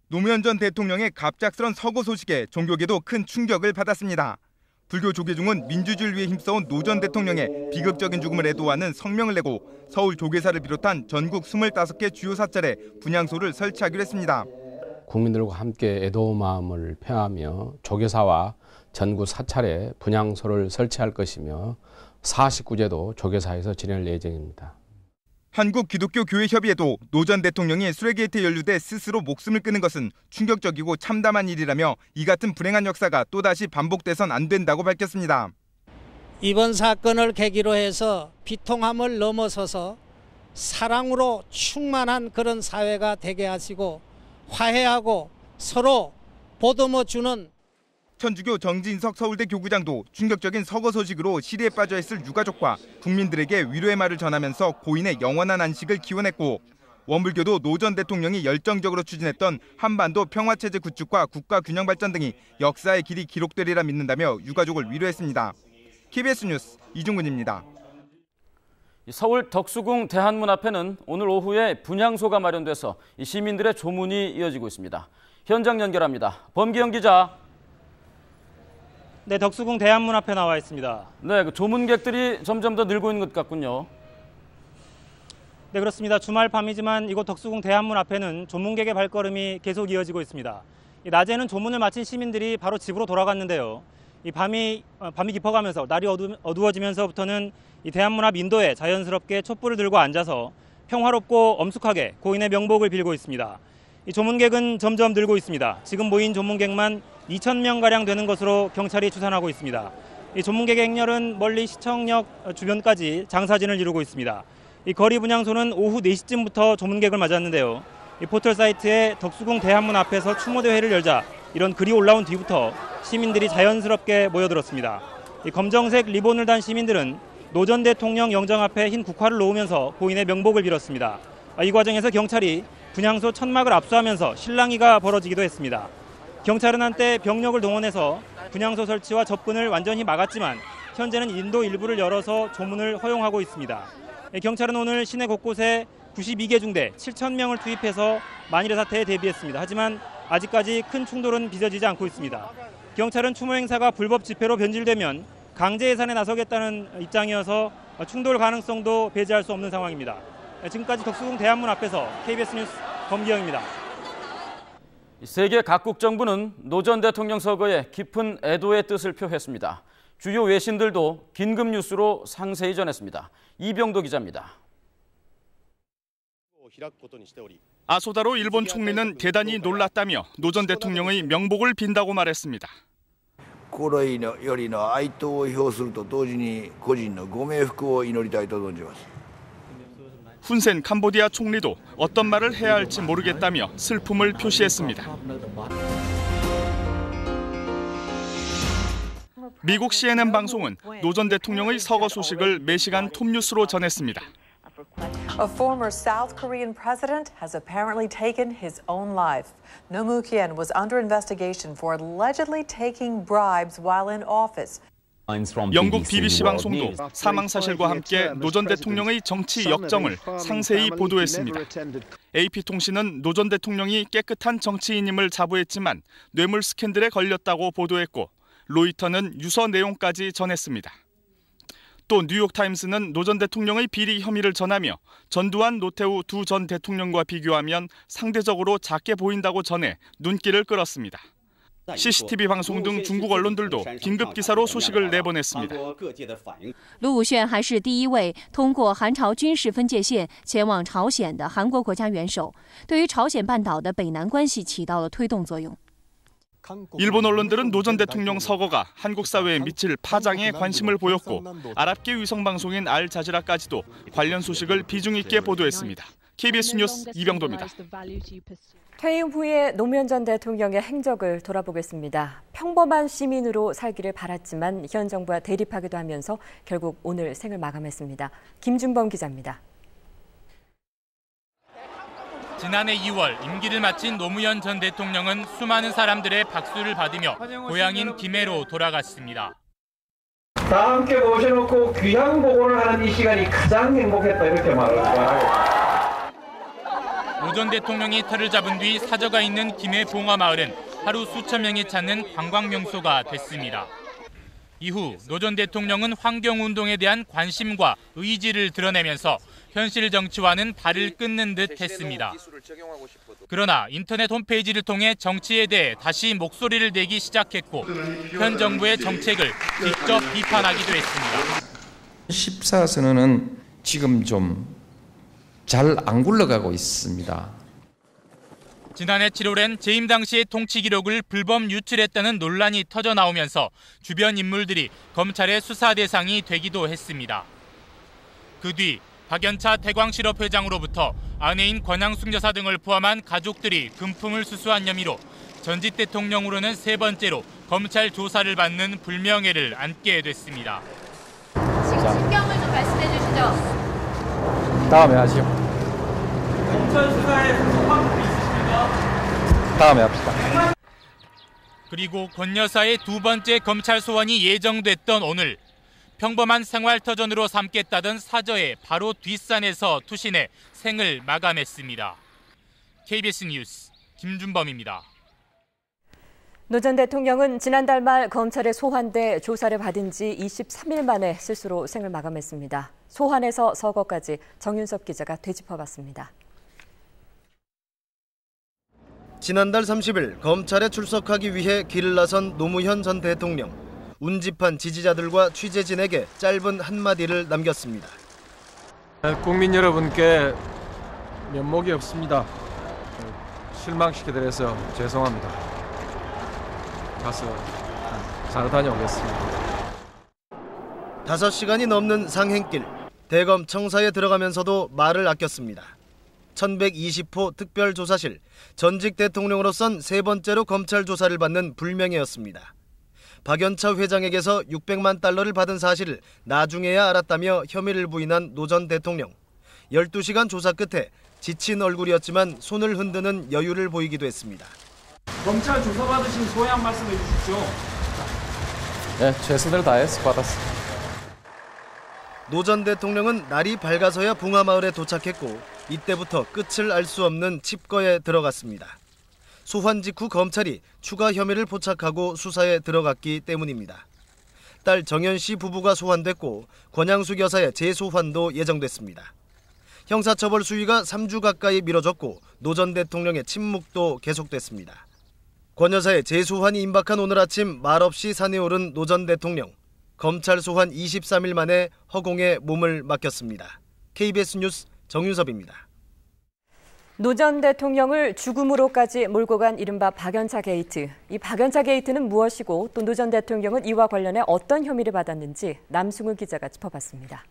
노무현 전 대통령의 갑작스런 서거 소식에 종교계도 큰 충격을 받았습니다. 불교 조계종은 민주주의를 위해 힘써온 노 전 대통령의 비극적인 죽음을 애도하는 성명을 내고 서울 조계사를 비롯한 전국 25개 주요 사찰에 분향소를 설치하기로 했습니다. 국민들과 함께 애도 마음을 표하며 조계사와 전국 사찰에 분향소를 설치할 것이며 49제도 조계사에서 지낼 예정입니다. 한국기독교교회협의회도 노 전 대통령이 쓰레기에이트에 연루돼 스스로 목숨을 끊은 것은 충격적이고 참담한 일이라며 이 같은 불행한 역사가 또다시 반복돼선 안 된다고 밝혔습니다. 이번 사건을 계기로 해서 비통함을 넘어서서 사랑으로 충만한 그런 사회가 되게 하시고 화해하고 서로 보듬어주는 천주교 정진석 서울대 교구장도 충격적인 서거 소식으로 시리에 빠져 있을 유가족과 국민들에게 위로의 말을 전하면서 고인의 영원한 안식을 기원했고, 원불교도 노 전 대통령이 열정적으로 추진했던 한반도 평화체제 구축과 국가 균형 발전 등이 역사의 길이 기록되리라 믿는다며 유가족을 위로했습니다. KBS 뉴스 이중근입니다. 서울 덕수궁 대한문 앞에는 오늘 오후에 분향소가 마련돼서 시민들의 조문이 이어지고 있습니다. 현장 연결합니다. 범기영 기자. 네, 덕수궁 대한문 앞에 나와 있습니다. 네, 조문객들이 점점 더 늘고 있는 것 같군요. 네, 그렇습니다. 주말 밤이지만 이곳 덕수궁 대한문 앞에는 조문객의 발걸음이 계속 이어지고 있습니다. 낮에는 조문을 마친 시민들이 바로 집으로 돌아갔는데요. 이 밤이 깊어가면서 날이 어두워지면서부터는 이 대한문 앞 인도에 자연스럽게 촛불을 들고 앉아서 평화롭고 엄숙하게 고인의 명복을 빌고 있습니다. 이 조문객은 점점 늘고 있습니다. 지금 모인 조문객만 2,000명가량 되는 것으로 경찰이 추산하고 있습니다. 이 조문객의 행렬은 멀리 시청역 주변까지 장사진을 이루고 있습니다. 이 거리 분향소는 오후 4시쯤부터 조문객을 맞았는데요. 이 포털 사이트에 덕수궁 대한문 앞에서 추모대회를 열자 이런 글이 올라온 뒤부터 시민들이 자연스럽게 모여들었습니다. 이 검정색 리본을 단 시민들은 노 전 대통령 영정 앞에 흰 국화를 놓으면서 고인의 명복을 빌었습니다. 이 과정에서 경찰이 분향소 천막을 압수하면서 실랑이가 벌어지기도 했습니다. 경찰은 한때 병력을 동원해서 분향소 설치와 접근을 완전히 막았지만 현재는 인도 일부를 열어서 조문을 허용하고 있습니다. 경찰은 오늘 시내 곳곳에 92개 중대 7,000명을 투입해서 만일의 사태에 대비했습니다. 하지만 아직까지 큰 충돌은 빚어지지 않고 있습니다. 경찰은 추모 행사가 불법 집회로 변질되면 강제 해산에 나서겠다는 입장이어서 충돌 가능성도 배제할 수 없는 상황입니다. 지금까지 덕수궁 대한문 앞에서 KBS 뉴스 범기영입니다. 세계 각국 정부는 노 전 대통령 서거에 깊은 애도의 뜻을 표했습니다. 주요 외신들도 긴급 뉴스로 상세히 전했습니다. 이병도 기자입니다. 아소다로 일본 총리는 대단히 놀랐다며 노 전 대통령의 명복을 빈다고 말했습니다. 훈센 캄보디아 총리도 어떤 말을 해야 할지 모르겠다며 슬픔을 표시했습니다. 미국 CNN 방송은 노 전 대통령의 서거 소식을 매시간 톱뉴스로 전했습니다. A former South Korean president has apparently taken his own life. No Moo-kien was under investigation for allegedly taking bribes while in office. 영국 BBC 방송도 사망 사실과 함께 노 전 대통령의 정치 역정을 상세히 보도했습니다. AP통신은 노 전 대통령이 깨끗한 정치인임을 자부했지만 뇌물 스캔들에 걸렸다고 보도했고 로이터는 유서 내용까지 전했습니다. 또 뉴욕타임스는 노 전 대통령의 비리 혐의를 전하며 전두환, 노태우 두 전 대통령과 비교하면 상대적으로 작게 보인다고 전해 눈길을 끌었습니다. CCTV 방송 등 중국 언론들도 긴급 기사로 소식을 내보냈습니다. 卢武铉还是第一位通过韩朝军事分界线前往朝鲜的韩国国家元首，对于朝鲜半岛的北南关系起到了推动作用。 일본 언론들은 노 전 대통령 서거가 한국 사회에 미칠 파장에 관심을 보였고 아랍계 위성방송인 알자지라까지도 관련 소식을 비중 있게 보도했습니다. KBS 뉴스 이병도입니다. 퇴임 후에 노무현 전 대통령의 행적을 돌아보겠습니다. 평범한 시민으로 살기를 바랐지만 현 정부와 대립하기도 하면서 결국 오늘 생을 마감했습니다. 김준범 기자입니다. 지난해 2월 임기를 마친 노무현 전 대통령은 수많은 사람들의 박수를 받으며 고향인 김해로 돌아갔습니다. 다 함께 모셔놓고 귀향 보고를 하는 이 시간이 가장 행복했다 이렇게 말을 해요. 노 전 대통령이 터를 잡은 뒤 사저가 있는 김해 봉화마을은 하루 수천 명이 찾는 관광 명소가 됐습니다. 이후 노 전 대통령은 환경운동에 대한 관심과 의지를 드러내면서 현실 정치와는 발을 끊는 듯 했습니다. 그러나 인터넷 홈페이지를 통해 정치에 대해 다시 목소리를 내기 시작했고 현 정부의 정책을 직접 비판하기도 했습니다. 14선언은 지금 좀 잘 안 굴러가고 있습니다. 지난해 7월엔 재임 당시의 통치 기록을 불법 유출했다는 논란이 터져 나오면서 주변 인물들이 검찰의 수사 대상이 되기도 했습니다. 그 뒤 박연차 태광실업 회장으로부터 아내인 권양숙 여사 등을 포함한 가족들이 금품을 수수한 혐의로 전직 대통령으로는 세 번째로 검찰 조사를 받는 불명예를 안게 됐습니다. 신경을 좀 말씀해 주시죠. 다음에 하시죠. 검찰 수사에 소속한 분이 있으십니까? 다음에 합시다. 그리고 권 여사의 두 번째 검찰 소환이 예정됐던 오늘 평범한 생활터전으로 삼겠다던 사저의 바로 뒷산에서 투신해 생을 마감했습니다. KBS 뉴스 김준범입니다. 노 전 대통령은 지난달 말 검찰에 소환돼 조사를 받은 지 23일 만에 스스로 생을 마감했습니다. 소환에서 서거까지 정윤섭 기자가 되짚어봤습니다. 지난달 30일 검찰에 출석하기 위해 길을 나선 노무현 전 대통령. 운집한 지지자들과 취재진에게 짧은 한마디를 남겼습니다. 국민 여러분께 면목이 없습니다. 실망시켜드려서 죄송합니다. 가서 잘 다녀오겠습니다. 5시간이 넘는 상행길. 대검 청사에 들어가면서도 말을 아꼈습니다. 1120호 특별조사실. 전직 대통령으로선 세 번째로 검찰 조사를 받는 불명예였습니다. 박연차 회장에게서 600만 달러를 받은 사실을 나중에야 알았다며 혐의를 부인한 노 전 대통령. 12시간 조사 끝에 지친 얼굴이었지만 손을 흔드는 여유를 보이기도 했습니다. 검찰 조사 받으신 소양 말씀해 주십시오. 네, 최선을 다해서 받았습니다. 노 전 대통령은 날이 밝아서야 봉화마을에 도착했고 이때부터 끝을 알 수 없는 칩거에 들어갔습니다. 소환 직후 검찰이 추가 혐의를 포착하고 수사에 들어갔기 때문입니다. 딸 정연 씨 부부가 소환됐고 권양숙 여사의 재소환도 예정됐습니다. 형사처벌 수위가 3주 가까이 미뤄졌고 노 전 대통령의 침묵도 계속됐습니다. 권 여사의 재소환이 임박한 오늘 아침 말없이 산에 오른 노 전 대통령. 검찰 소환 23일 만에 허공에 몸을 맡겼습니다. KBS 뉴스 정윤섭입니다. 노 전 대통령을 죽음으로까지 몰고 간 이른바 박연차 게이트. 이 박연차 게이트는 무엇이고 또 노 전 대통령은 이와 관련해 어떤 혐의를 받았는지 남승우 기자가 짚어봤습니다.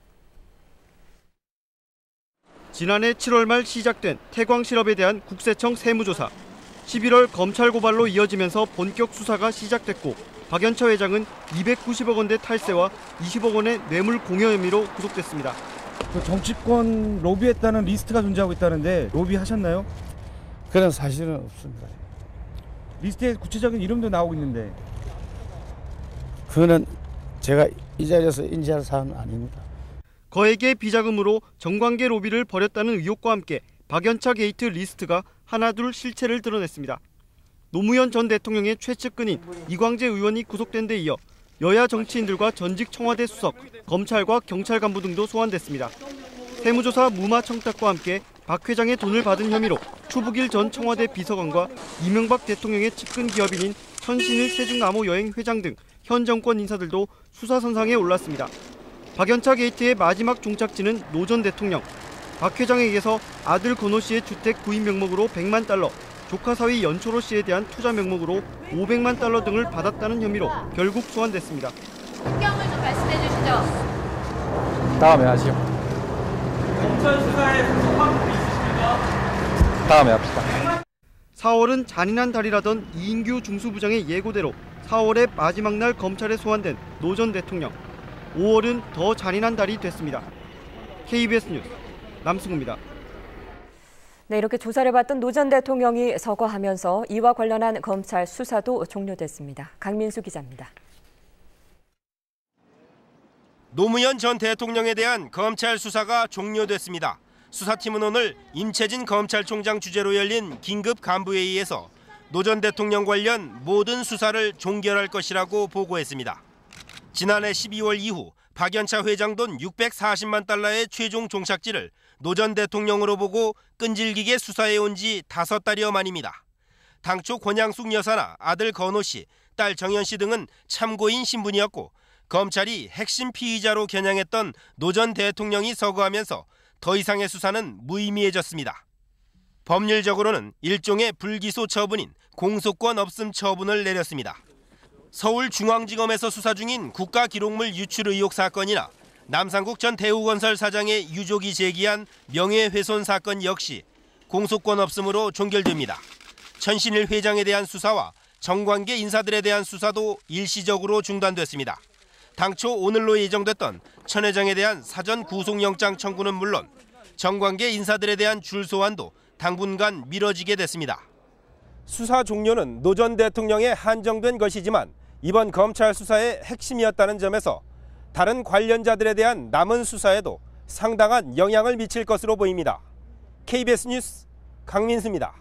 지난해 7월 말 시작된 태광실업에 대한 국세청 세무조사. 11월 검찰 고발로 이어지면서 본격 수사가 시작됐고 박연차 회장은 290억 원대 탈세와 20억 원의 뇌물 공여 혐의로 구속됐습니다. 정치권 로비했다는 리스트가 존재하고 있다는데 로비하셨나요? 그런 사실은 없습니다. 리스트에 구체적인 이름도 나오고 있는데 그거는 제가 이 자리에서 인지할 사안은 아닙니다. 거액의 비자금으로 정관계 로비를 벌였다는 의혹과 함께 박연차 게이트 리스트가 하나둘 실체를 드러냈습니다. 노무현 전 대통령의 최측근인 이광재 의원이 구속된 데 이어 여야 정치인들과 전직 청와대 수석, 검찰과 경찰 간부 등도 소환됐습니다. 세무조사 무마 청탁과 함께 박 회장의 돈을 받은 혐의로 추북일 전 청와대 비서관과 이명박 대통령의 측근 기업인인 천신일 세종암호 여행 회장 등 현 정권 인사들도 수사선상에 올랐습니다. 박연차 게이트의 마지막 종착지는 노 전 대통령. 박 회장에게서 아들 건호 씨의 주택 구입 명목으로 100만 달러, 조카 사위 연초로 씨에 대한 투자 명목으로 500만 달러 등을 받았다는 혐의로 결국 소환됐습니다. 특경을 좀 말씀해 주시죠. 다음에 하시오. 검찰 수사에 소속방법이 있으십니까? 다음에 합시다. 4월은 잔인한 달이라던 이인규 중수부장의 예고대로 4월의 마지막 날 검찰에 소환된 노 전 대통령. 5월은 더 잔인한 달이 됐습니다. KBS 뉴스 남승우입니다. 네, 이렇게 조사를 받던 노 전 대통령이 서거하면서 이와 관련한 검찰 수사도 종료됐습니다. 강민수 기자입니다. 노무현 전 대통령에 대한 검찰 수사가 종료됐습니다. 수사팀은 오늘 임채진 검찰총장 주재로 열린 긴급 간부회의에서 노 전 대통령 관련 모든 수사를 종결할 것이라고 보고했습니다. 지난해 12월 이후 박연차 회장 돈 640만 달러의 최종 종착지를 노 전 대통령으로 보고 끈질기게 수사해온 지 5달여 만입니다. 당초 권양숙 여사나 아들 건호 씨, 딸 정연 씨 등은 참고인 신분이었고 검찰이 핵심 피의자로 겨냥했던 노 전 대통령이 서거하면서 더 이상의 수사는 무의미해졌습니다. 법률적으로는 일종의 불기소 처분인 공소권 없음 처분을 내렸습니다. 서울중앙지검에서 수사 중인 국가기록물 유출 의혹 사건이나 남산국 전 대우건설 사장의 유족이 제기한 명예훼손 사건 역시 공소권 없음으로 종결됩니다. 천신일 회장에 대한 수사와 정관계 인사들에 대한 수사도 일시적으로 중단됐습니다. 당초 오늘로 예정됐던 천 회장에 대한 사전 구속영장 청구는 물론 정관계 인사들에 대한 줄소환도 당분간 미뤄지게 됐습니다. 수사 종료는 노 전 대통령에 한정된 것이지만 이번 검찰 수사의 핵심이었다는 점에서 다른 관련자들에 대한 남은 수사에도 상당한 영향을 미칠 것으로 보입니다. KBS 뉴스 강민수입니다.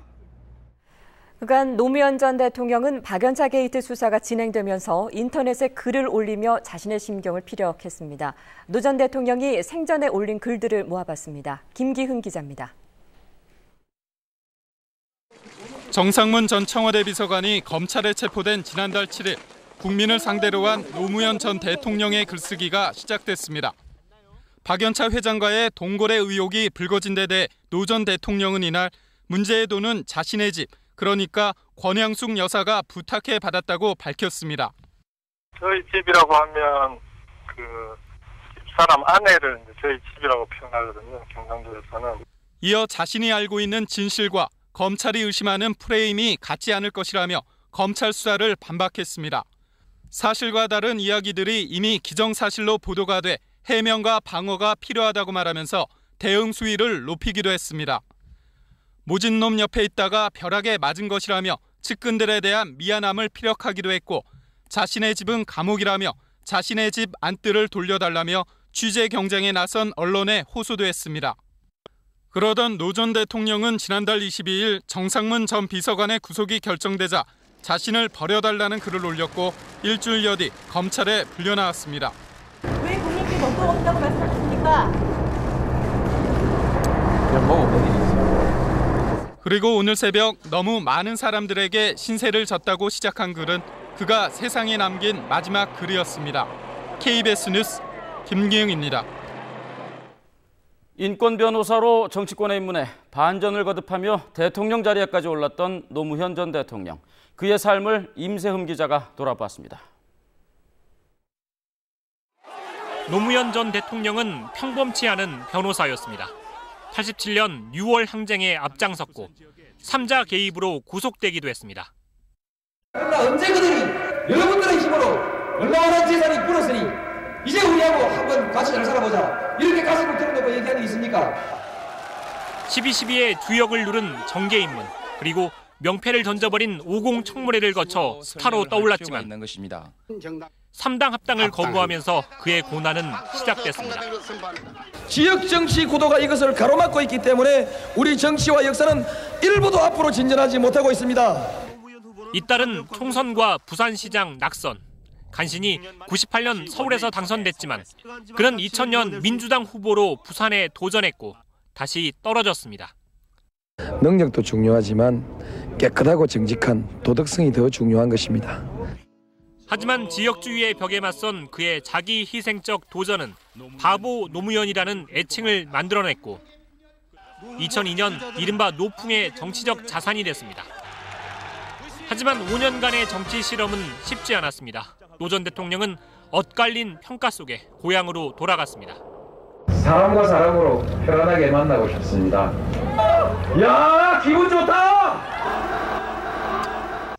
그간 노무현 전 대통령은 박연차 게이트 수사가 진행되면서 인터넷에 글을 올리며 자신의 심경을 피력했습니다. 노 전 대통령이 생전에 올린 글들을 모아봤습니다. 김기흥 기자입니다. 정상문 전 청와대 비서관이 검찰에 체포된 지난달 7일 국민을 상대로 한 노무현 전 대통령의 글쓰기가 시작됐습니다. 박연차 회장과의 동거래 의혹이 불거진 데 대해 노 전 대통령은 이날 문제의 돈은 자신의 집, 그러니까 권양숙 여사가 부탁해 받았다고 밝혔습니다. 저희 집이라고 하면 그 집사람 아내를 저희 집이라고 표현하거든요. 경상도에서는. 이어 자신이 알고 있는 진실과 검찰이 의심하는 프레임이 같지 않을 것이라며 검찰 수사를 반박했습니다. 사실과 다른 이야기들이 이미 기정사실로 보도가 돼 해명과 방어가 필요하다고 말하면서 대응 수위를 높이기도 했습니다. 모진 놈 옆에 있다가 벼락에 맞은 것이라며 측근들에 대한 미안함을 피력하기도 했고 자신의 집은 감옥이라며 자신의 집 안뜰을 돌려달라며 취재 경쟁에 나선 언론에 호소도 했습니다. 그러던 노 전 대통령은 지난달 22일 정상문 전 비서관의 구속이 결정되자 자신을 버려달라는 글을 올렸고 일주일여 뒤 검찰에 불려나왔습니다. 왜 국민께 법도가 없다고 말씀하셨습니까? 그리고 오늘 새벽 너무 많은 사람들에게 신세를 졌다고 시작한 글은 그가 세상에 남긴 마지막 글이었습니다. KBS 뉴스 김기흥입니다. 인권 변호사로 정치권에 입문해 반전을 거듭하며 대통령 자리에까지 올랐던 노무현 전 대통령. 그의 삶을 임세흠 기자가 돌아봤습니다. 노무현 전 대통령은 평범치 않은 변호사였습니다. 87년 6월 항쟁에 앞장섰고 3자 개입으로 구속되기도 했습니다. 그러나 언제 그들이 여러분들의 힘으로 얼마나 재산이 불었으니 이제 우리하고 한번 같이 잘 살아보자 이렇게 가슴을 드러내고 얘기하는 게 있습니까? 12.12의 주역을 누른 정계 입문, 그리고 명패를 던져버린 50 청문회를 거쳐 스타로 떠올랐지만 3당 합당을 거부하면서 그의 고난은 시작됐습니다. 지역 정치 구도가 이것을 가로막고 있기 때문에 우리 정치와 역사는 일부도 앞으로 진전하지 못하고 있습니다. 잇따른 총선과 부산시장 낙선. 간신히 98년 서울에서 당선됐지만 그는 2000년 민주당 후보로 부산에 도전했고 다시 떨어졌습니다. 능력도 중요하지만 깨끗하고 정직한 도덕성이 더 중요한 것입니다. 하지만 지역주의의 벽에 맞선 그의 자기 희생적 도전은 바보 노무현이라는 애칭을 만들어냈고 2002년 이른바 노풍의 정치적 자산이 됐습니다. 하지만 5년간의 정치 실험은 쉽지 않았습니다. 노 전 대통령은 엇갈린 평가 속에 고향으로 돌아갔습니다. 사람과 사람으로 편안하게 만나고 싶습니다. 야, 기분 좋다!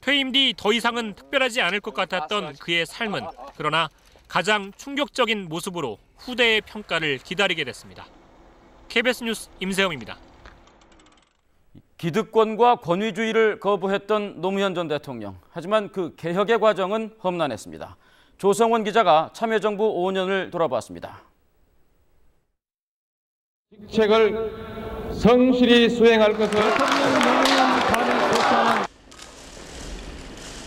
퇴임 뒤 더 이상은 특별하지 않을 것 같았던 그의 삶은 그러나 가장 충격적인 모습으로 후대의 평가를 기다리게 됐습니다. KBS 뉴스 임세영입니다. 기득권과 권위주의를 거부했던 노무현 전 대통령. 하지만 그 개혁의 과정은 험난했습니다. 조성원 기자가 참여정부 5년을 돌아봤습니다. 직책을 성실히 수행할 것을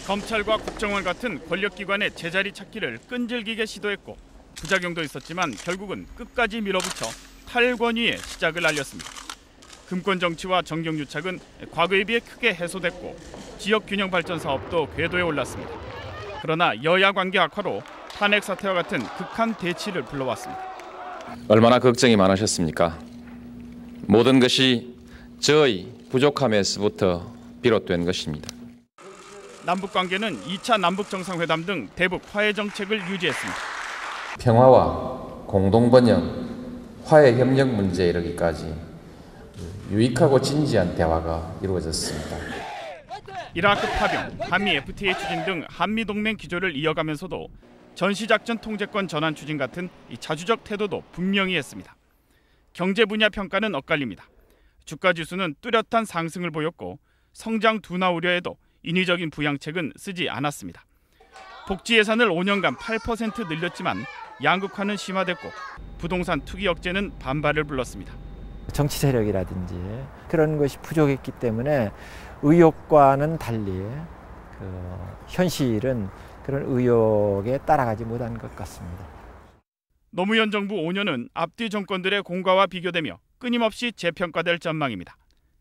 검찰과 국정원 같은 권력기관의 제자리 찾기를 끈질기게 시도했고 부작용도 있었지만 결국은 끝까지 밀어붙여 탈권위의 시작을 알렸습니다. 금권 정치와 정경유착은 과거에 비해 크게 해소됐고 지역균형 발전 사업도 궤도에 올랐습니다. 그러나 여야 관계 악화로 탄핵 사태와 같은 극한 대치를 불러왔습니다. 얼마나 걱정이 많으셨습니까? 모든 것이 저의 부족함에서부터 비롯된 것입니다. 남북관계는 2차 남북정상회담 등 대북 화해 정책을 유지했습니다. 평화와 공동번영, 화해 협력 문제에 이르기까지 유익하고 진지한 대화가 이루어졌습니다. 이라크 파병, 한미 FTA 추진 등 한미동맹 기조를 이어가면서도 전시작전 통제권 전환 추진 같은 이 자주적 태도도 분명히 했습니다. 경제 분야 평가는 엇갈립니다. 주가 지수는 뚜렷한 상승을 보였고 성장 둔화 우려에도 인위적인 부양책은 쓰지 않았습니다. 복지 예산을 5년간 8% 늘렸지만 양극화는 심화됐고 부동산 투기 억제는 반발을 불렀습니다. 정치 세력이라든지 그런 것이 부족했기 때문에 의욕과는 달리 현실은 그런 의욕에 따라가지 못한 것 같습니다. 노무현 정부 5년은 앞뒤 정권들의 공과와 비교되며 끊임없이 재평가될 전망입니다.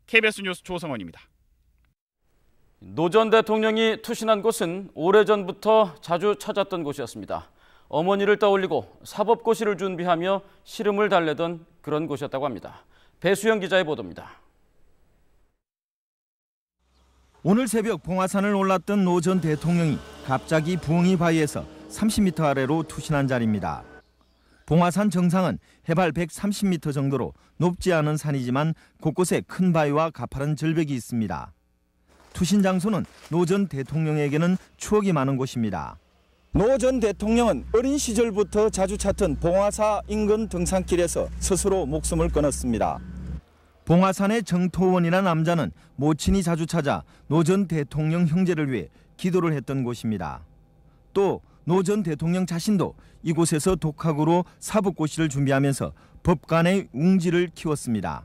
KBS 뉴스 조성원입니다. 노 전 대통령이 투신한 곳은 오래전부터 자주 찾았던 곳이었습니다. 어머니를 떠올리고 사법고시를 준비하며 시름을 달래던 그런 곳이었다고 합니다. 배수영 기자의 보도입니다. 오늘 새벽 봉화산을 올랐던 노 전 대통령이 갑자기 부엉이 바위에서 30m 아래로 투신한 자리입니다. 봉화산 정상은 해발 130m 정도로 높지 않은 산이지만 곳곳에 큰 바위와 가파른 절벽이 있습니다. 투신 장소는 노 전 대통령에게는 추억이 많은 곳입니다. 노 전 대통령은 어린 시절부터 자주 찾던 봉화사 인근 등산길에서 스스로 목숨을 끊었습니다. 봉화산의 정토원이라는 남자는 모친이 자주 찾아 노 전 대통령 형제를 위해 기도를 했던 곳입니다. 또 노 전 대통령 자신도 이곳에서 독학으로 사법고시를 준비하면서 법관의 웅지를 키웠습니다.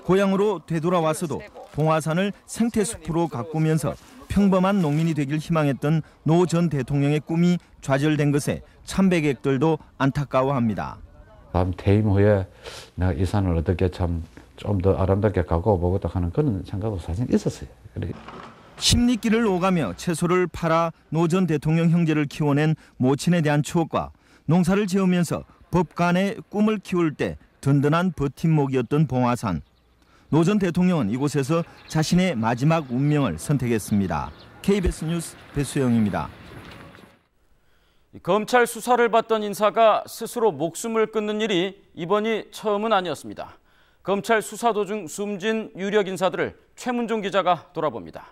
고향으로 되돌아와서도 봉화산을 생태숲으로 가꾸면서 평범한 농민이 되길 희망했던 노 전 대통령의 꿈이 좌절된 것에 참배객들도 안타까워합니다. 다음 퇴임 후에 내가 이 산을 어떻게 참 좀 더 아름답게 가고 보고도 하는 그런 생각도 사실 있었어요. 십리길을 오가며 채소를 팔아 노 전 대통령 형제를 키워낸 모친에 대한 추억과 농사를 지으면서 법관의 꿈을 키울 때 든든한 버팀목이었던 봉화산. 노 전 대통령은 이곳에서 자신의 마지막 운명을 선택했습니다. KBS 뉴스 배수영입니다. 검찰 수사를 받던 인사가 스스로 목숨을 끊는 일이 이번이 처음은 아니었습니다. 검찰 수사 도중 숨진 유력 인사들을 최문종 기자가 돌아봅니다.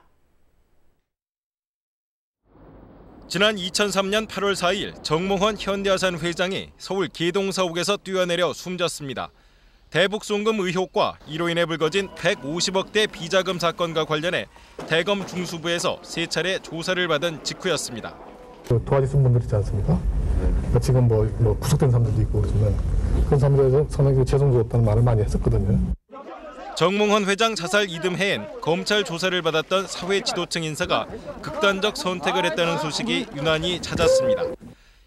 지난 2003년 8월 4일 정몽헌 현대아산 회장이 서울 계동사옥에서 뛰어내려 숨졌습니다. 대북송금 의혹과 이로 인해 불거진 150억대 비자금 사건과 관련해 대검 중수부에서 3차례 조사를 받은 직후였습니다. 도와주신 분들 있지 않습니까? 지금 뭐 구속된 사람들도 있고 그러면 그런 사람들에 대해서 상당히 죄송스럽다는 말을 많이 했었거든요. 정몽헌 회장 자살 이듬해엔 검찰 조사를 받았던 사회 지도층 인사가 극단적 선택을 했다는 소식이 유난히 잦았습니다.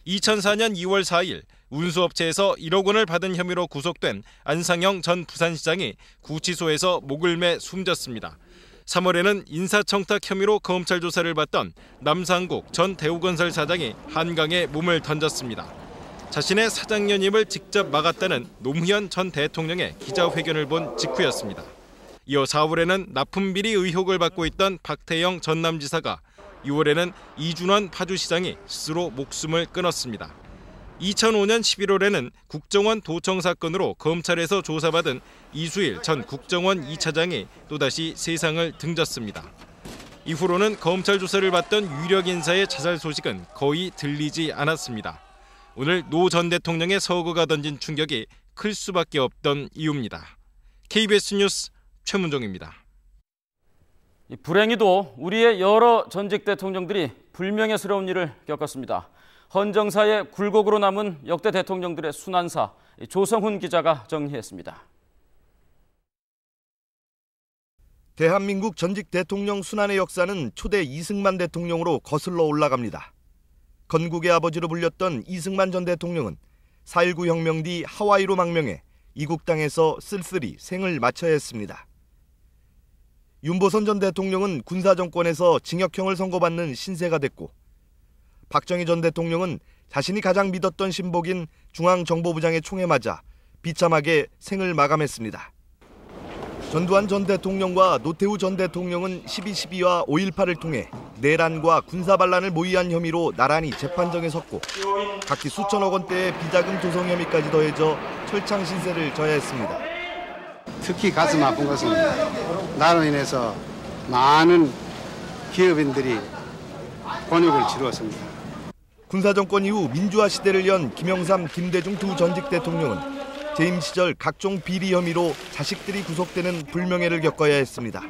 2004년 2월 4일 운수업체에서 1억 원을 받은 혐의로 구속된 안상영 전 부산시장이 구치소에서 목을 매 숨졌습니다. 3월에는 인사청탁 혐의로 검찰 조사를 받던 남상국 전 대우건설 사장이 한강에 몸을 던졌습니다. 자신의 사장 연임을 직접 막았다는 노무현 전 대통령의 기자회견을 본 직후였습니다. 이어 4월에는 납품비리 의혹을 받고 있던 박태영 전남지사가 6월에는 이준원 파주시장이 스스로 목숨을 끊었습니다. 2005년 11월에는 국정원 도청 사건으로 검찰에서 조사받은 이수일 전 국정원 2차장이 또다시 세상을 등졌습니다. 이후로는 검찰 조사를 받던 유력 인사의 자살 소식은 거의 들리지 않았습니다. 오늘 노 전 대통령의 서거가 던진 충격이 클 수밖에 없던 이유입니다. KBS 뉴스 최문정입니다. 불행히도 우리의 여러 전직 대통령들이 불명예스러운 일을 겪었습니다. 헌정사의 굴곡으로 남은 역대 대통령들의 순환사, 조성훈 기자가 정리했습니다. 대한민국 전직 대통령 순환의 역사는 초대 이승만 대통령으로 거슬러 올라갑니다. 건국의 아버지로 불렸던 이승만 전 대통령은 4.19 혁명 뒤 하와이로 망명해 이국 땅에서 쓸쓸히 생을 마쳐야 했습니다. 윤보선 전 대통령은 군사정권에서 징역형을 선고받는 신세가 됐고, 박정희 전 대통령은 자신이 가장 믿었던 신복인 중앙정보부장의 총에 맞아 비참하게 생을 마감했습니다. 전두환 전 대통령과 노태우 전 대통령은 12.12와 5.18을 통해 내란과 군사반란을 모의한 혐의로 나란히 재판정에 섰고, 각기 수천억 원대의 비자금 조성 혐의까지 더해져 철창 신세를 져야 했습니다. 특히 가슴 아픈 것은 나로 인해서 많은 기업인들이 곤욕을 치루었습니다. 군사정권 이후 민주화 시대를 연 김영삼, 김대중 두 전직 대통령은 재임 시절 각종 비리 혐의로 자식들이 구속되는 불명예를 겪어야 했습니다.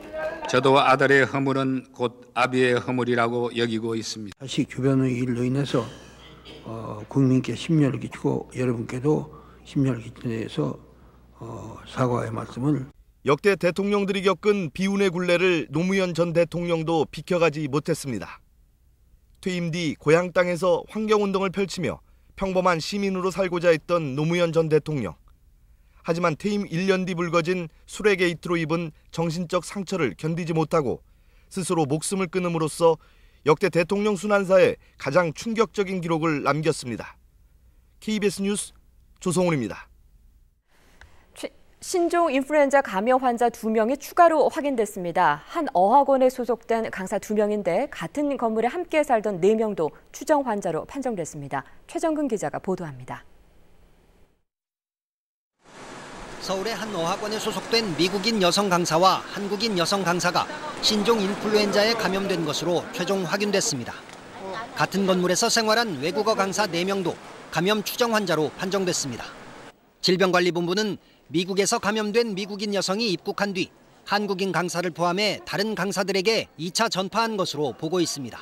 저도 아들의 허물은 곧 아비의 허물이라고 여기고 있습니다. 자식 주변의 일로 인해서 국민께 심려를 끼치고 여러분께도 심려를 끼쳐서 사과의 말씀을. 역대 대통령들이 겪은 비운의 굴레를 노무현 전 대통령도 비켜가지 못했습니다. 퇴임 뒤 고향 땅에서 환경운동을 펼치며 평범한 시민으로 살고자 했던 노무현 전 대통령. 하지만 퇴임 1년 뒤 불거진 수레 게이트로 입은 정신적 상처를 견디지 못하고 스스로 목숨을 끊음으로써 역대 대통령 순환사에 가장 충격적인 기록을 남겼습니다. KBS 뉴스 조성훈입니다. 신종 인플루엔자 감염 환자 2명이 추가로 확인됐습니다. 한 어학원에 소속된 강사 2명인데 같은 건물에 함께 살던 4명도 추정 환자로 판정됐습니다. 최정근 기자가 보도합니다. 서울의 한 어학원에 소속된 미국인 여성 강사와 한국인 여성 강사가 신종 인플루엔자에 감염된 것으로 최종 확인됐습니다. 같은 건물에서 생활한 외국어 강사 4명도 감염 추정 환자로 판정됐습니다. 질병관리본부는 미국에서 감염된 미국인 여성이 입국한 뒤 한국인 강사를 포함해 다른 강사들에게 2차 전파한 것으로 보고 있습니다.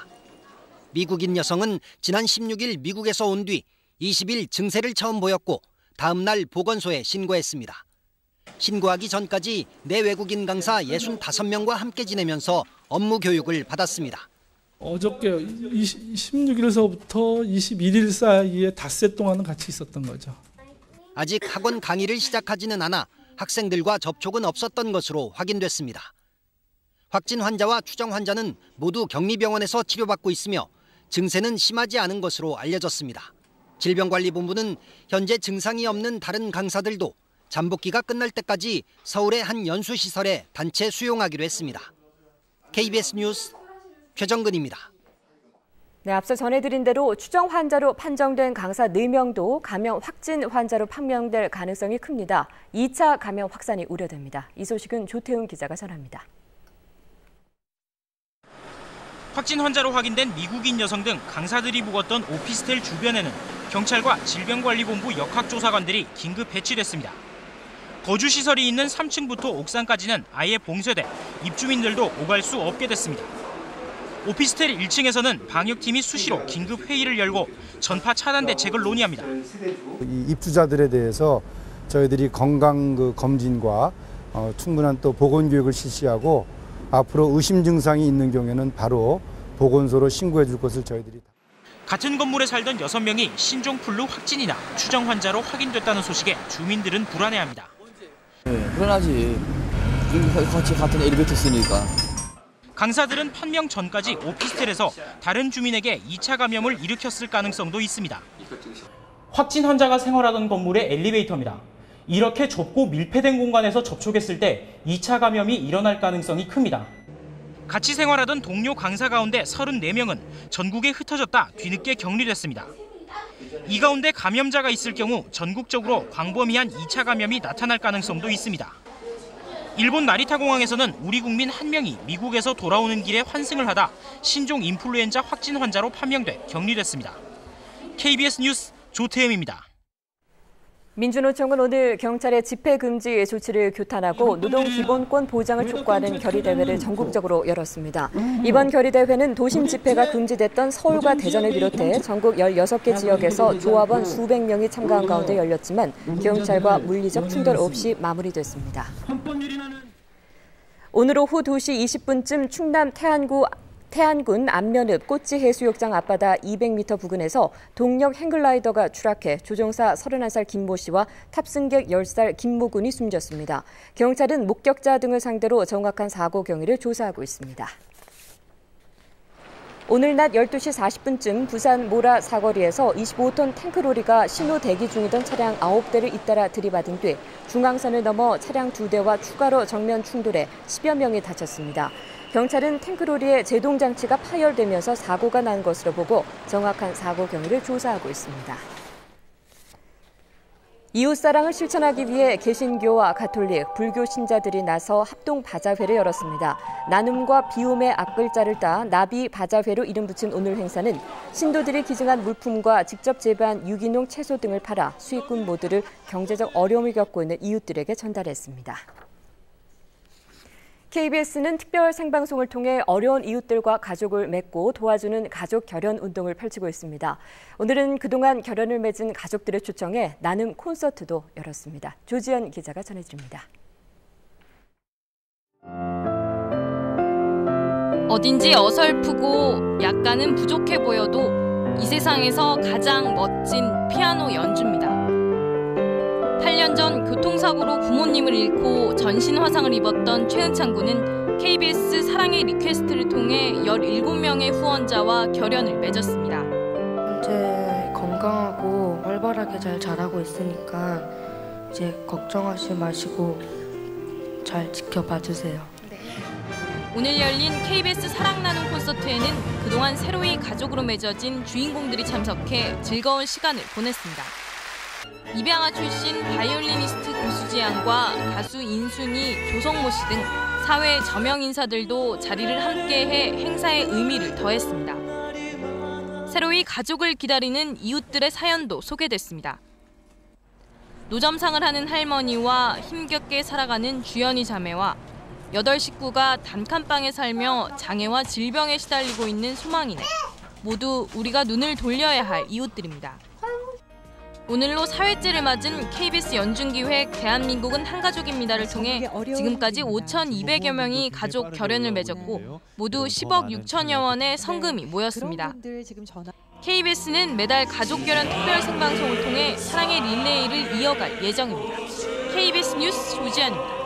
미국인 여성은 지난 16일 미국에서 온 뒤 20일 증세를 처음 보였고 다음 날 보건소에 신고했습니다. 신고하기 전까지 내 외국인 강사 65명과 함께 지내면서 업무 교육을 받았습니다. 어저께 16일서부터 21일 사이에 닷새 동안은 같이 있었던 거죠. 아직 학원 강의를 시작하지는 않아 학생들과 접촉은 없었던 것으로 확인됐습니다. 확진 환자와 추정 환자는 모두 격리병원에서 치료받고 있으며 증세는 심하지 않은 것으로 알려졌습니다. 질병관리본부는 현재 증상이 없는 다른 강사들도 잠복기가 끝날 때까지 서울의 한 연수시설에 단체 수용하기로 했습니다. KBS 뉴스 최정근입니다. 네, 앞서 전해드린 대로 추정 환자로 판정된 강사 4명도 감염 확진 환자로 판명될 가능성이 큽니다. 2차 감염 확산이 우려됩니다. 이 소식은 조태훈 기자가 전합니다. 확진 환자로 확인된 미국인 여성 등 강사들이 묵었던 오피스텔 주변에는 경찰과 질병관리본부 역학조사관들이 긴급 배치됐습니다. 거주시설이 있는 3층부터 옥상까지는 아예 봉쇄돼 입주민들도 오갈 수 없게 됐습니다. 오피스텔 1층에서는 방역팀이 수시로 긴급 회의를 열고 전파 차단 대책을 논의합니다. 이 입주자들에 대해서 저희들이 건강 검진과 충분한 또 보건 교육을 실시하고 앞으로 의심 증상이 있는 경우에는 바로 보건소로 신고해 줄 것을 저희들이. 같은 건물에 살던 6명이 신종플루 확진이나 추정 환자로 확인됐다는 소식에 주민들은 불안해합니다. 네, 불안하지. 같이 같은 엘리베이터 쓰니까. 강사들은 판명 전까지 오피스텔에서 다른 주민에게 2차 감염을 일으켰을 가능성도 있습니다. 확진 환자가 생활하던 건물의 엘리베이터입니다. 이렇게 좁고 밀폐된 공간에서 접촉했을 때 2차 감염이 일어날 가능성이 큽니다. 같이 생활하던 동료 강사 가운데 34명은 전국에 흩어졌다 뒤늦게 격리됐습니다. 이 가운데 감염자가 있을 경우 전국적으로 광범위한 2차 감염이 나타날 가능성도 있습니다. 일본 나리타 공항에서는 우리 국민 1명이 미국에서 돌아오는 길에 환승을 하다 신종 인플루엔자 확진 환자로 판명돼 격리됐습니다. KBS 뉴스 조태엠입니다. 민주노총은 오늘 경찰의 집회금지 조치를 규탄하고 노동기본권 보장을 촉구하는 결의대회를 전국적으로 열었습니다. 이번 결의대회는 도심 집회가 금지됐던 서울과 대전을 비롯해 전국 16개 지역에서 조합원 수백 명이 참가한 가운데 열렸지만 경찰과 물리적 충돌 없이 마무리됐습니다. 오늘 오후 2시 20분쯤 충남 태안군 안면읍 꼬치해수욕장 앞바다 200m 부근에서 동력 행글라이더가 추락해 조종사 31살 김모 씨와 탑승객 10살 김모 군이 숨졌습니다. 경찰은 목격자 등을 상대로 정확한 사고 경위를 조사하고 있습니다. 오늘 낮 12시 40분쯤 부산 모라 사거리에서 25톤 탱크로리가 신호 대기 중이던 차량 9대를 잇따라 들이받은 뒤 중앙선을 넘어 차량 2대와 추가로 정면 충돌해 10여 명이 다쳤습니다. 경찰은 탱크로리의 제동장치가 파열되면서 사고가 난 것으로 보고 정확한 사고 경위를 조사하고 있습니다. 이웃사랑을 실천하기 위해 개신교와 가톨릭, 불교 신자들이 나서 합동 바자회를 열었습니다. 나눔과 비움의 앞글자를 따 나비 바자회로 이름 붙인 오늘 행사는 신도들이 기증한 물품과 직접 재배한 유기농 채소 등을 팔아 수익금 모두를 경제적 어려움을 겪고 있는 이웃들에게 전달했습니다. KBS는 특별 생방송을 통해 어려운 이웃들과 가족을 맺고 도와주는 가족 결연 운동을 펼치고 있습니다. 오늘은 그동안 결연을 맺은 가족들을 초청해 나눔 콘서트도 열었습니다. 조지연 기자가 전해드립니다. 어딘지 어설프고 약간은 부족해 보여도 이 세상에서 가장 멋진 피아노 연주입니다. 8년 전 교통사고로 부모님을 잃고 전신 화상을 입었던 최은창 군은 KBS 사랑의 리퀘스트를 통해 17명의 후원자와 결연을 맺었습니다. 현재 건강하고 활발하게 잘 자라고 있으니까 이제 걱정하지 마시고 잘 지켜봐 주세요. 오늘 열린 KBS 사랑 나눔 콘서트에는 그동안 새로이 가족으로 맺어진 주인공들이 참석해 즐거운 시간을 보냈습니다. 입양아 출신 바이올리니스트 고수지양과 가수 인순이, 조성모 씨 등 사회 저명 인사들도 자리를 함께해 행사의 의미를 더했습니다. 새로이 가족을 기다리는 이웃들의 사연도 소개됐습니다. 노점상을 하는 할머니와 힘겹게 살아가는 주연이 자매와 8 식구가 단칸방에 살며 장애와 질병에 시달리고 있는 소망이네. 모두 우리가 눈을 돌려야 할 이웃들입니다. 오늘로 4회째를 맞은 KBS 연중기획 대한민국은 한가족입니다를 통해 지금까지 5,200여 명이 가족 결연을 맺었고 모두 10억 6천여 원의 성금이 모였습니다. KBS는 매달 가족 결연 특별 생방송을 통해 사랑의 릴레이를 이어갈 예정입니다. KBS 뉴스 조지연입니다.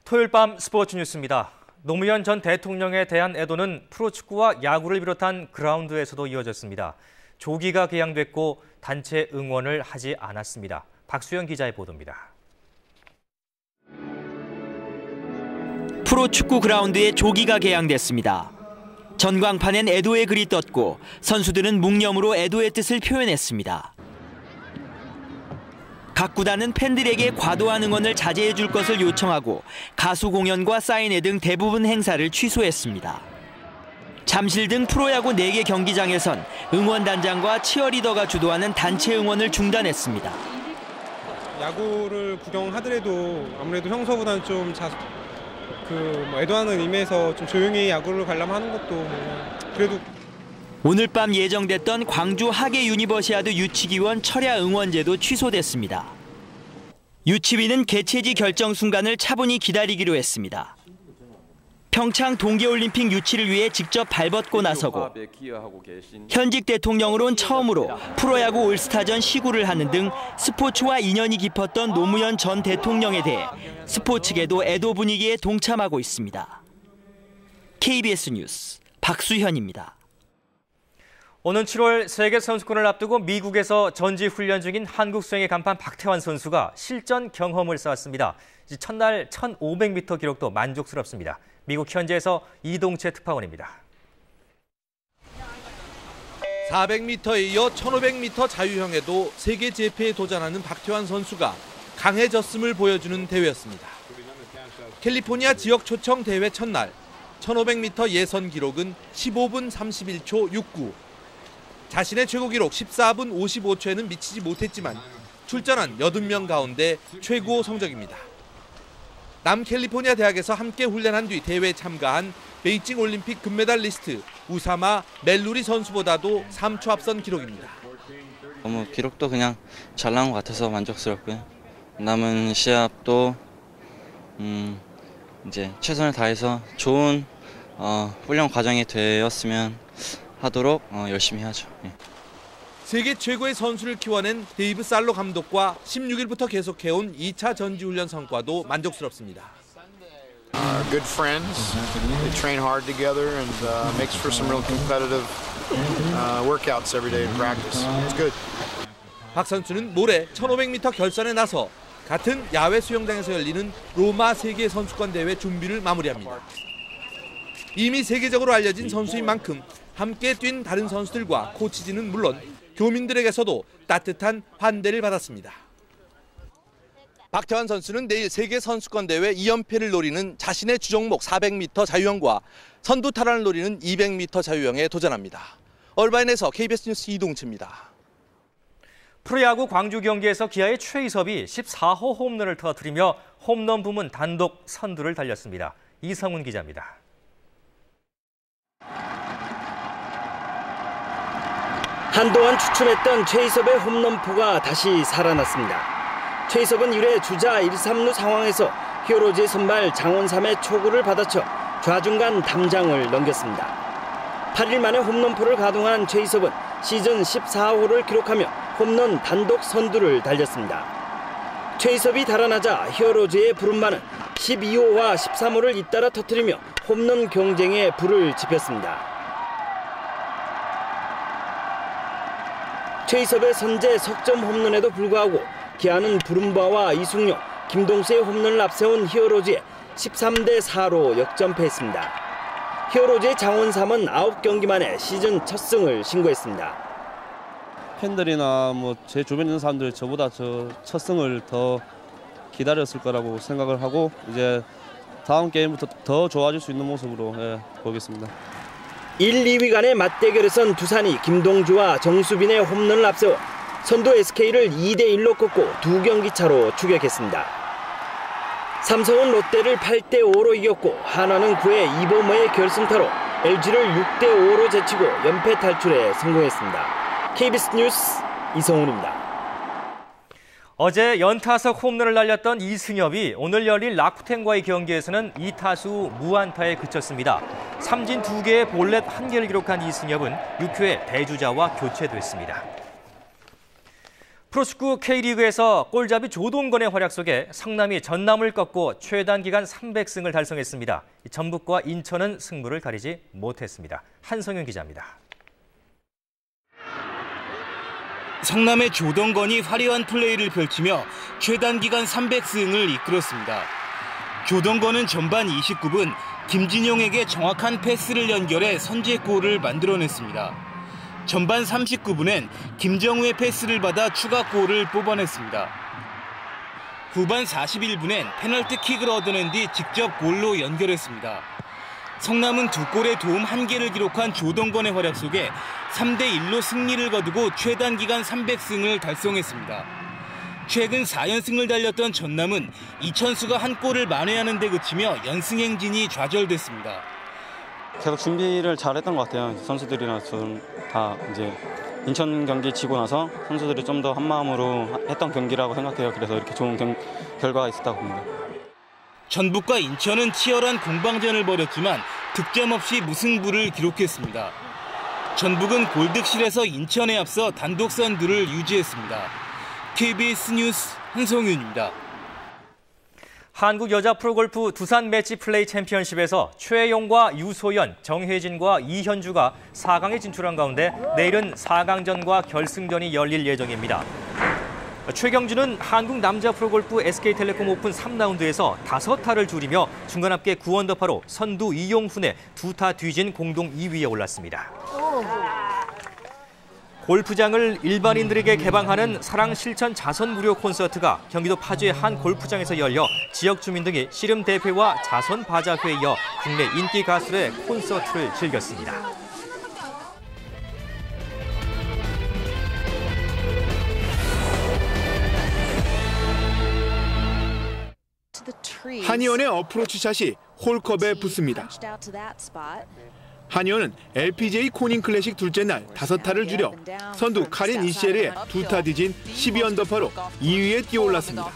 토요일 밤 스포츠 뉴스입니다. 노무현 전 대통령에 대한 애도는 프로축구와 야구를 비롯한 그라운드에서도 이어졌습니다. 조기가 개양됐고 단체 응원을 하지 않았습니다. 박수영 기자의 보도입니다. 프로축구 그라운드에 조기가 개양됐습니다. 전광판엔 애도의 글이 떴고 선수들은 묵념으로 애도의 뜻을 표현했습니다. 각 구단은 팬들에게 과도한 응원을 자제해 줄 것을 요청하고 가수 공연과 사인회 등 대부분 행사를 취소했습니다. 잠실 등 프로야구 4개 경기장에선 응원단장과 치어리더가 주도하는 단체 응원을 중단했습니다. 야구를 구경하더라도 아무래도 평소보다는 좀 애도하는 의미에서 좀 조용히 야구를 관람하는 것도 그래도 오늘 밤 예정됐던 광주 하계 유니버시아드 유치기원 철야 응원제도 취소됐습니다. 유치위는 개최지 결정 순간을 차분히 기다리기로 했습니다. 평창 동계올림픽 유치를 위해 직접 발벗고 나서고 현직 대통령으론 처음으로 프로야구 올스타전 시구를 하는 등 스포츠와 인연이 깊었던 노무현 전 대통령에 대해 스포츠계도 애도 분위기에 동참하고 있습니다. KBS 뉴스 박수현입니다. 오는 7월 세계선수권을 앞두고 미국에서 전지훈련 중인 한국 수영의 간판 박태환 선수가 실전 경험을 쌓았습니다. 첫날 1500m 기록도 만족스럽습니다. 미국 현지에서 이동채 특파원입니다. 400m에 이어 1500m 자유형에도 세계 제패에 도전하는 박태환 선수가 강해졌음을 보여주는 대회였습니다. 캘리포니아 지역 초청 대회 첫날 1500m 예선 기록은 15분 31초 69. 자신의 최고 기록 14분 55초에는 미치지 못했지만 출전한 80명 가운데 최고 성적입니다. 남캘리포니아 대학에서 함께 훈련한 뒤 대회에 참가한 베이징 올림픽 금메달리스트 우사마 멜루리 선수보다도 3초 앞선 기록입니다. 너무 기록도 그냥 잘 나온 것 같아서 만족스럽고요. 남은 시합도 이제 최선을 다해서 좋은 훈련 과정이 되었으면 하도록 열심히 하죠. 예. 세계 최고의 선수를 키워낸 데이브 살로 감독과 16일부터 계속해온 2차 전지훈련 성과도 만족스럽습니다. Good friends. They train hard together and makes for some real competitive workouts every day in practice. It's good. 박 선수는 모레 1500m 결선에 나서 같은 야외 수영장에서 열리는 로마 세계 선수권 대회 준비를 마무리합니다. 이미 세계적으로 알려진 선수인 만큼 함께 뛴 다른 선수들과 코치진은 물론 교민들에게서도 따뜻한 환대를 받았습니다. 박태환 선수는 내일 세계 선수권 대회 2연패를 노리는 자신의 주종목 400m 자유형과 선두 탈환을 노리는 200m 자유형에 도전합니다. 얼바인에서 KBS 뉴스 이동채입니다. 프로야구 광주 경기에서 기아의 최희섭이 14호 홈런을 터뜨리며 홈런 부문 단독 선두를 달렸습니다. 이성훈 기자입니다. 한동안 추춤했던 최희섭의 홈런포가 다시 살아났습니다. 최희섭은 1회 주자 1, 3루 상황에서 히어로즈의 선발 장원삼의 초구를 받아쳐 좌중간 담장을 넘겼습니다. 8일 만에 홈런포를 가동한 최희섭은 시즌 14호를 기록하며 홈런 단독 선두를 달렸습니다. 최희섭이 달아나자 히어로즈의 부름만은 12호와 13호를 잇따라 터뜨리며 홈런 경쟁에 불을 지폈습니다. 최희섭의 선제 석점 홈런에도 불구하고 기아는 부름바와 이승용, 김동수의 홈런을 앞세운 히어로즈에 13대4로 역전패했습니다. 히어로즈의 장원삼은 9경기 만에 시즌 첫 승을 신고했습니다. 팬들이나 제 주변에 있는 사람들 저보다 첫 승을 더 기다렸을 거라고 생각을 하고 이제 다음 게임부터 더 좋아질 수 있는 모습으로 보겠습니다. 1, 2위 간의 맞대결에선 두산이 김동주와 정수빈의 홈런을 앞세워 선두 SK를 2대1로 꺾고 2경기 차로 추격했습니다. 삼성은 롯데를 8대5로 이겼고 한화는 9회 이범호의 결승타로 LG를 6대5로 제치고 연패 탈출에 성공했습니다. KBS 뉴스 이성훈입니다. 어제 연타석 홈런을 날렸던 이승엽이 오늘 열릴 라쿠텐과의 경기에서는 2타수 무안타에 그쳤습니다. 삼진 2개의 볼넷 1개를 기록한 이승엽은 6회에 대주자와 교체됐습니다. 프로축구 K리그에서 골잡이 조동건의 활약 속에 성남이 전남을 꺾고 최단 기간 300승을 달성했습니다. 전북과 인천은 승부를 가리지 못했습니다. 한성윤 기자입니다. 성남의 조동건이 화려한 플레이를 펼치며 최단 기간 300승을 이끌었습니다. 조동건은 전반 29분 김진용에게 정확한 패스를 연결해 선제골을 만들어냈습니다. 전반 39분엔 김정우의 패스를 받아 추가골을 뽑아냈습니다. 후반 41분엔 페널티킥을 얻어낸 뒤 직접 골로 연결했습니다. 성남은 2골의 도움 1개를 기록한 조동건의 활약 속에 3대1로 승리를 거두고 최단 기간 300승을 달성했습니다. 최근 4연승을 달렸던 전남은 이천수가 1골을 만회하는 데 그치며 연승 행진이 좌절됐습니다. 계속 준비를 잘했던 것 같아요. 선수들이랑 저는 다 이제 인천 경기 지고 나서 선수들이 좀 더 한마음으로 했던 경기라고 생각해요. 그래서 이렇게 좋은 결과가 있었다고 봅니다. 전북과 인천은 치열한 공방전을 벌였지만 득점 없이 무승부를 기록했습니다. 전북은 골득실에서 인천에 앞서 단독 선두를 유지했습니다. KBS 뉴스 한성윤입니다. 한국 여자 프로골프 두산 매치 플레이 챔피언십에서 최영과 유소연, 정혜진과 이현주가 4강에 진출한 가운데 내일은 4강전과 결승전이 열릴 예정입니다. 최경주는 한국 남자 프로골프 SK텔레콤 오픈 3라운드에서 5타를 줄이며 중간 합계 9언더파로 선두 이용훈의 2타 뒤진 공동 2위에 올랐습니다. 골프장을 일반인들에게 개방하는 사랑 실천 자선 무료 콘서트가 경기도 파주의 한 골프장에서 열려 지역 주민 등이 씨름 대회와 자선 바자회에 이어 국내 인기 가수들의 콘서트를 즐겼습니다. 한의원의 어프로치 샷이 홀컵에 붙습니다. 한의원은 LPGA 코닝 클래식 둘째 날 5타를 줄여 선두 카린 이시에르의 2타 뒤진 12언더파로 2위에 뛰어올랐습니다.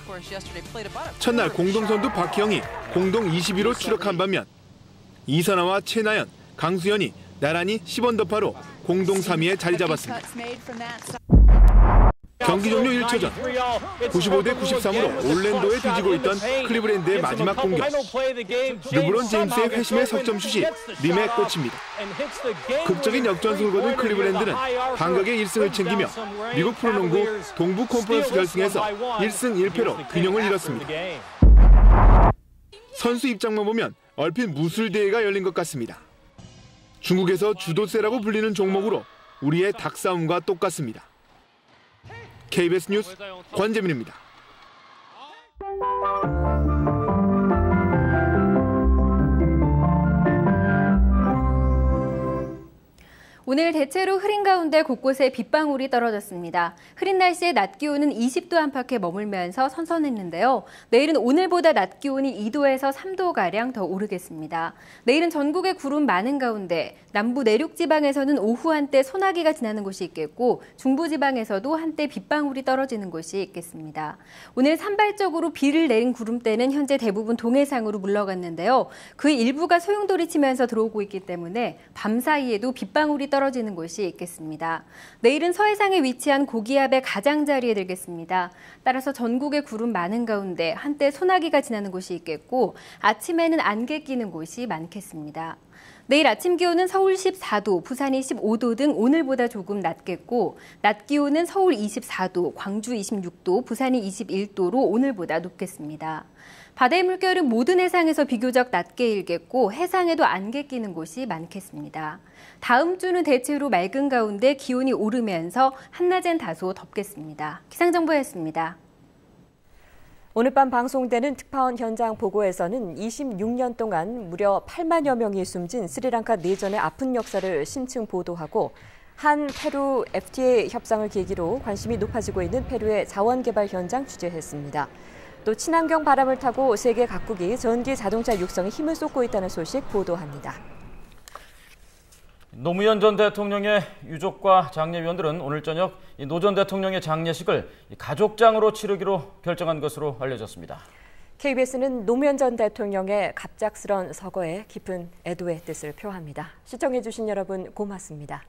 첫날 공동선두 박희영이 공동 22로 추격한 반면 이선아와 최나연, 강수연이 나란히 10언더파로 공동 3위에 자리 잡았습니다. 경기 종료 1초 전 95대 93으로 올랜도에 뒤지고 있던 클리브랜드의 마지막 공격. 르브론 제임스의 회심의 석점슛이 림에 꽂힙니다. 극적인 역전승을 거둔 클리브랜드는 반격의 1승을 챙기며 미국 프로농구 동부 컨퍼런스 결승에서 1승 1패로 균형을 잃었습니다. 선수 입장만 보면 얼핏 무술대회가 열린 것 같습니다. 중국에서 주도세라고 불리는 종목으로 우리의 닭싸움과 똑같습니다. KBS 뉴스 권재민입니다. 오늘 대체로 흐린 가운데 곳곳에 빗방울이 떨어졌습니다. 흐린 날씨에 낮 기온은 20도 안팎에 머물면서 선선했는데요. 내일은 오늘보다 낮 기온이 2도에서 3도가량 더 오르겠습니다. 내일은 전국에 구름 많은 가운데 남부 내륙 지방에서는 오후 한때 소나기가 지나는 곳이 있겠고 중부 지방에서도 한때 빗방울이 떨어지는 곳이 있겠습니다. 오늘 산발적으로 비를 내린 구름대는 현재 대부분 동해상으로 물러갔는데요. 그 일부가 소용돌이 치면서 들어오고 있기 때문에 밤 사이에도 빗방울이 떨어지는 곳이 있겠습니다. 내일은 서해상에 위치한 고기압의 가장자리에 들겠습니다. 따라서 전국에 구름 많은 가운데 한때 소나기가 지나는 곳이 있겠고 아침에는 안개 끼는 곳이 많겠습니다. 내일 아침 기온은 서울 14도, 부산이 15도 등 오늘보다 조금 낮겠고 낮 기온은 서울 24도, 광주 26도, 부산이 21도로 오늘보다 높겠습니다. 바다의 물결은 모든 해상에서 비교적 낮게 일겠고 해상에도 안개 끼는 곳이 많겠습니다. 다음 주는 대체로 맑은 가운데 기온이 오르면서 한낮엔 다소 덥겠습니다. 기상정보였습니다. 오늘 밤 방송되는 특파원 현장 보고에서는 26년 동안 무려 8만여 명이 숨진 스리랑카 내전의 아픈 역사를 심층 보도하고 한 페루 FTA 협상을 계기로 관심이 높아지고 있는 페루의 자원개발 현장 취재했습니다. 또 친환경 바람을 타고 세계 각국이 전기 자동차 육성에 힘을 쏟고 있다는 소식 보도합니다. 노무현 전 대통령의 유족과 장례위원들은 오늘 저녁 노 전 대통령의 장례식을 가족장으로 치르기로 결정한 것으로 알려졌습니다. KBS는 노무현 전 대통령의 갑작스런 서거에 깊은 애도의 뜻을 표합니다. 시청해주신 여러분 고맙습니다.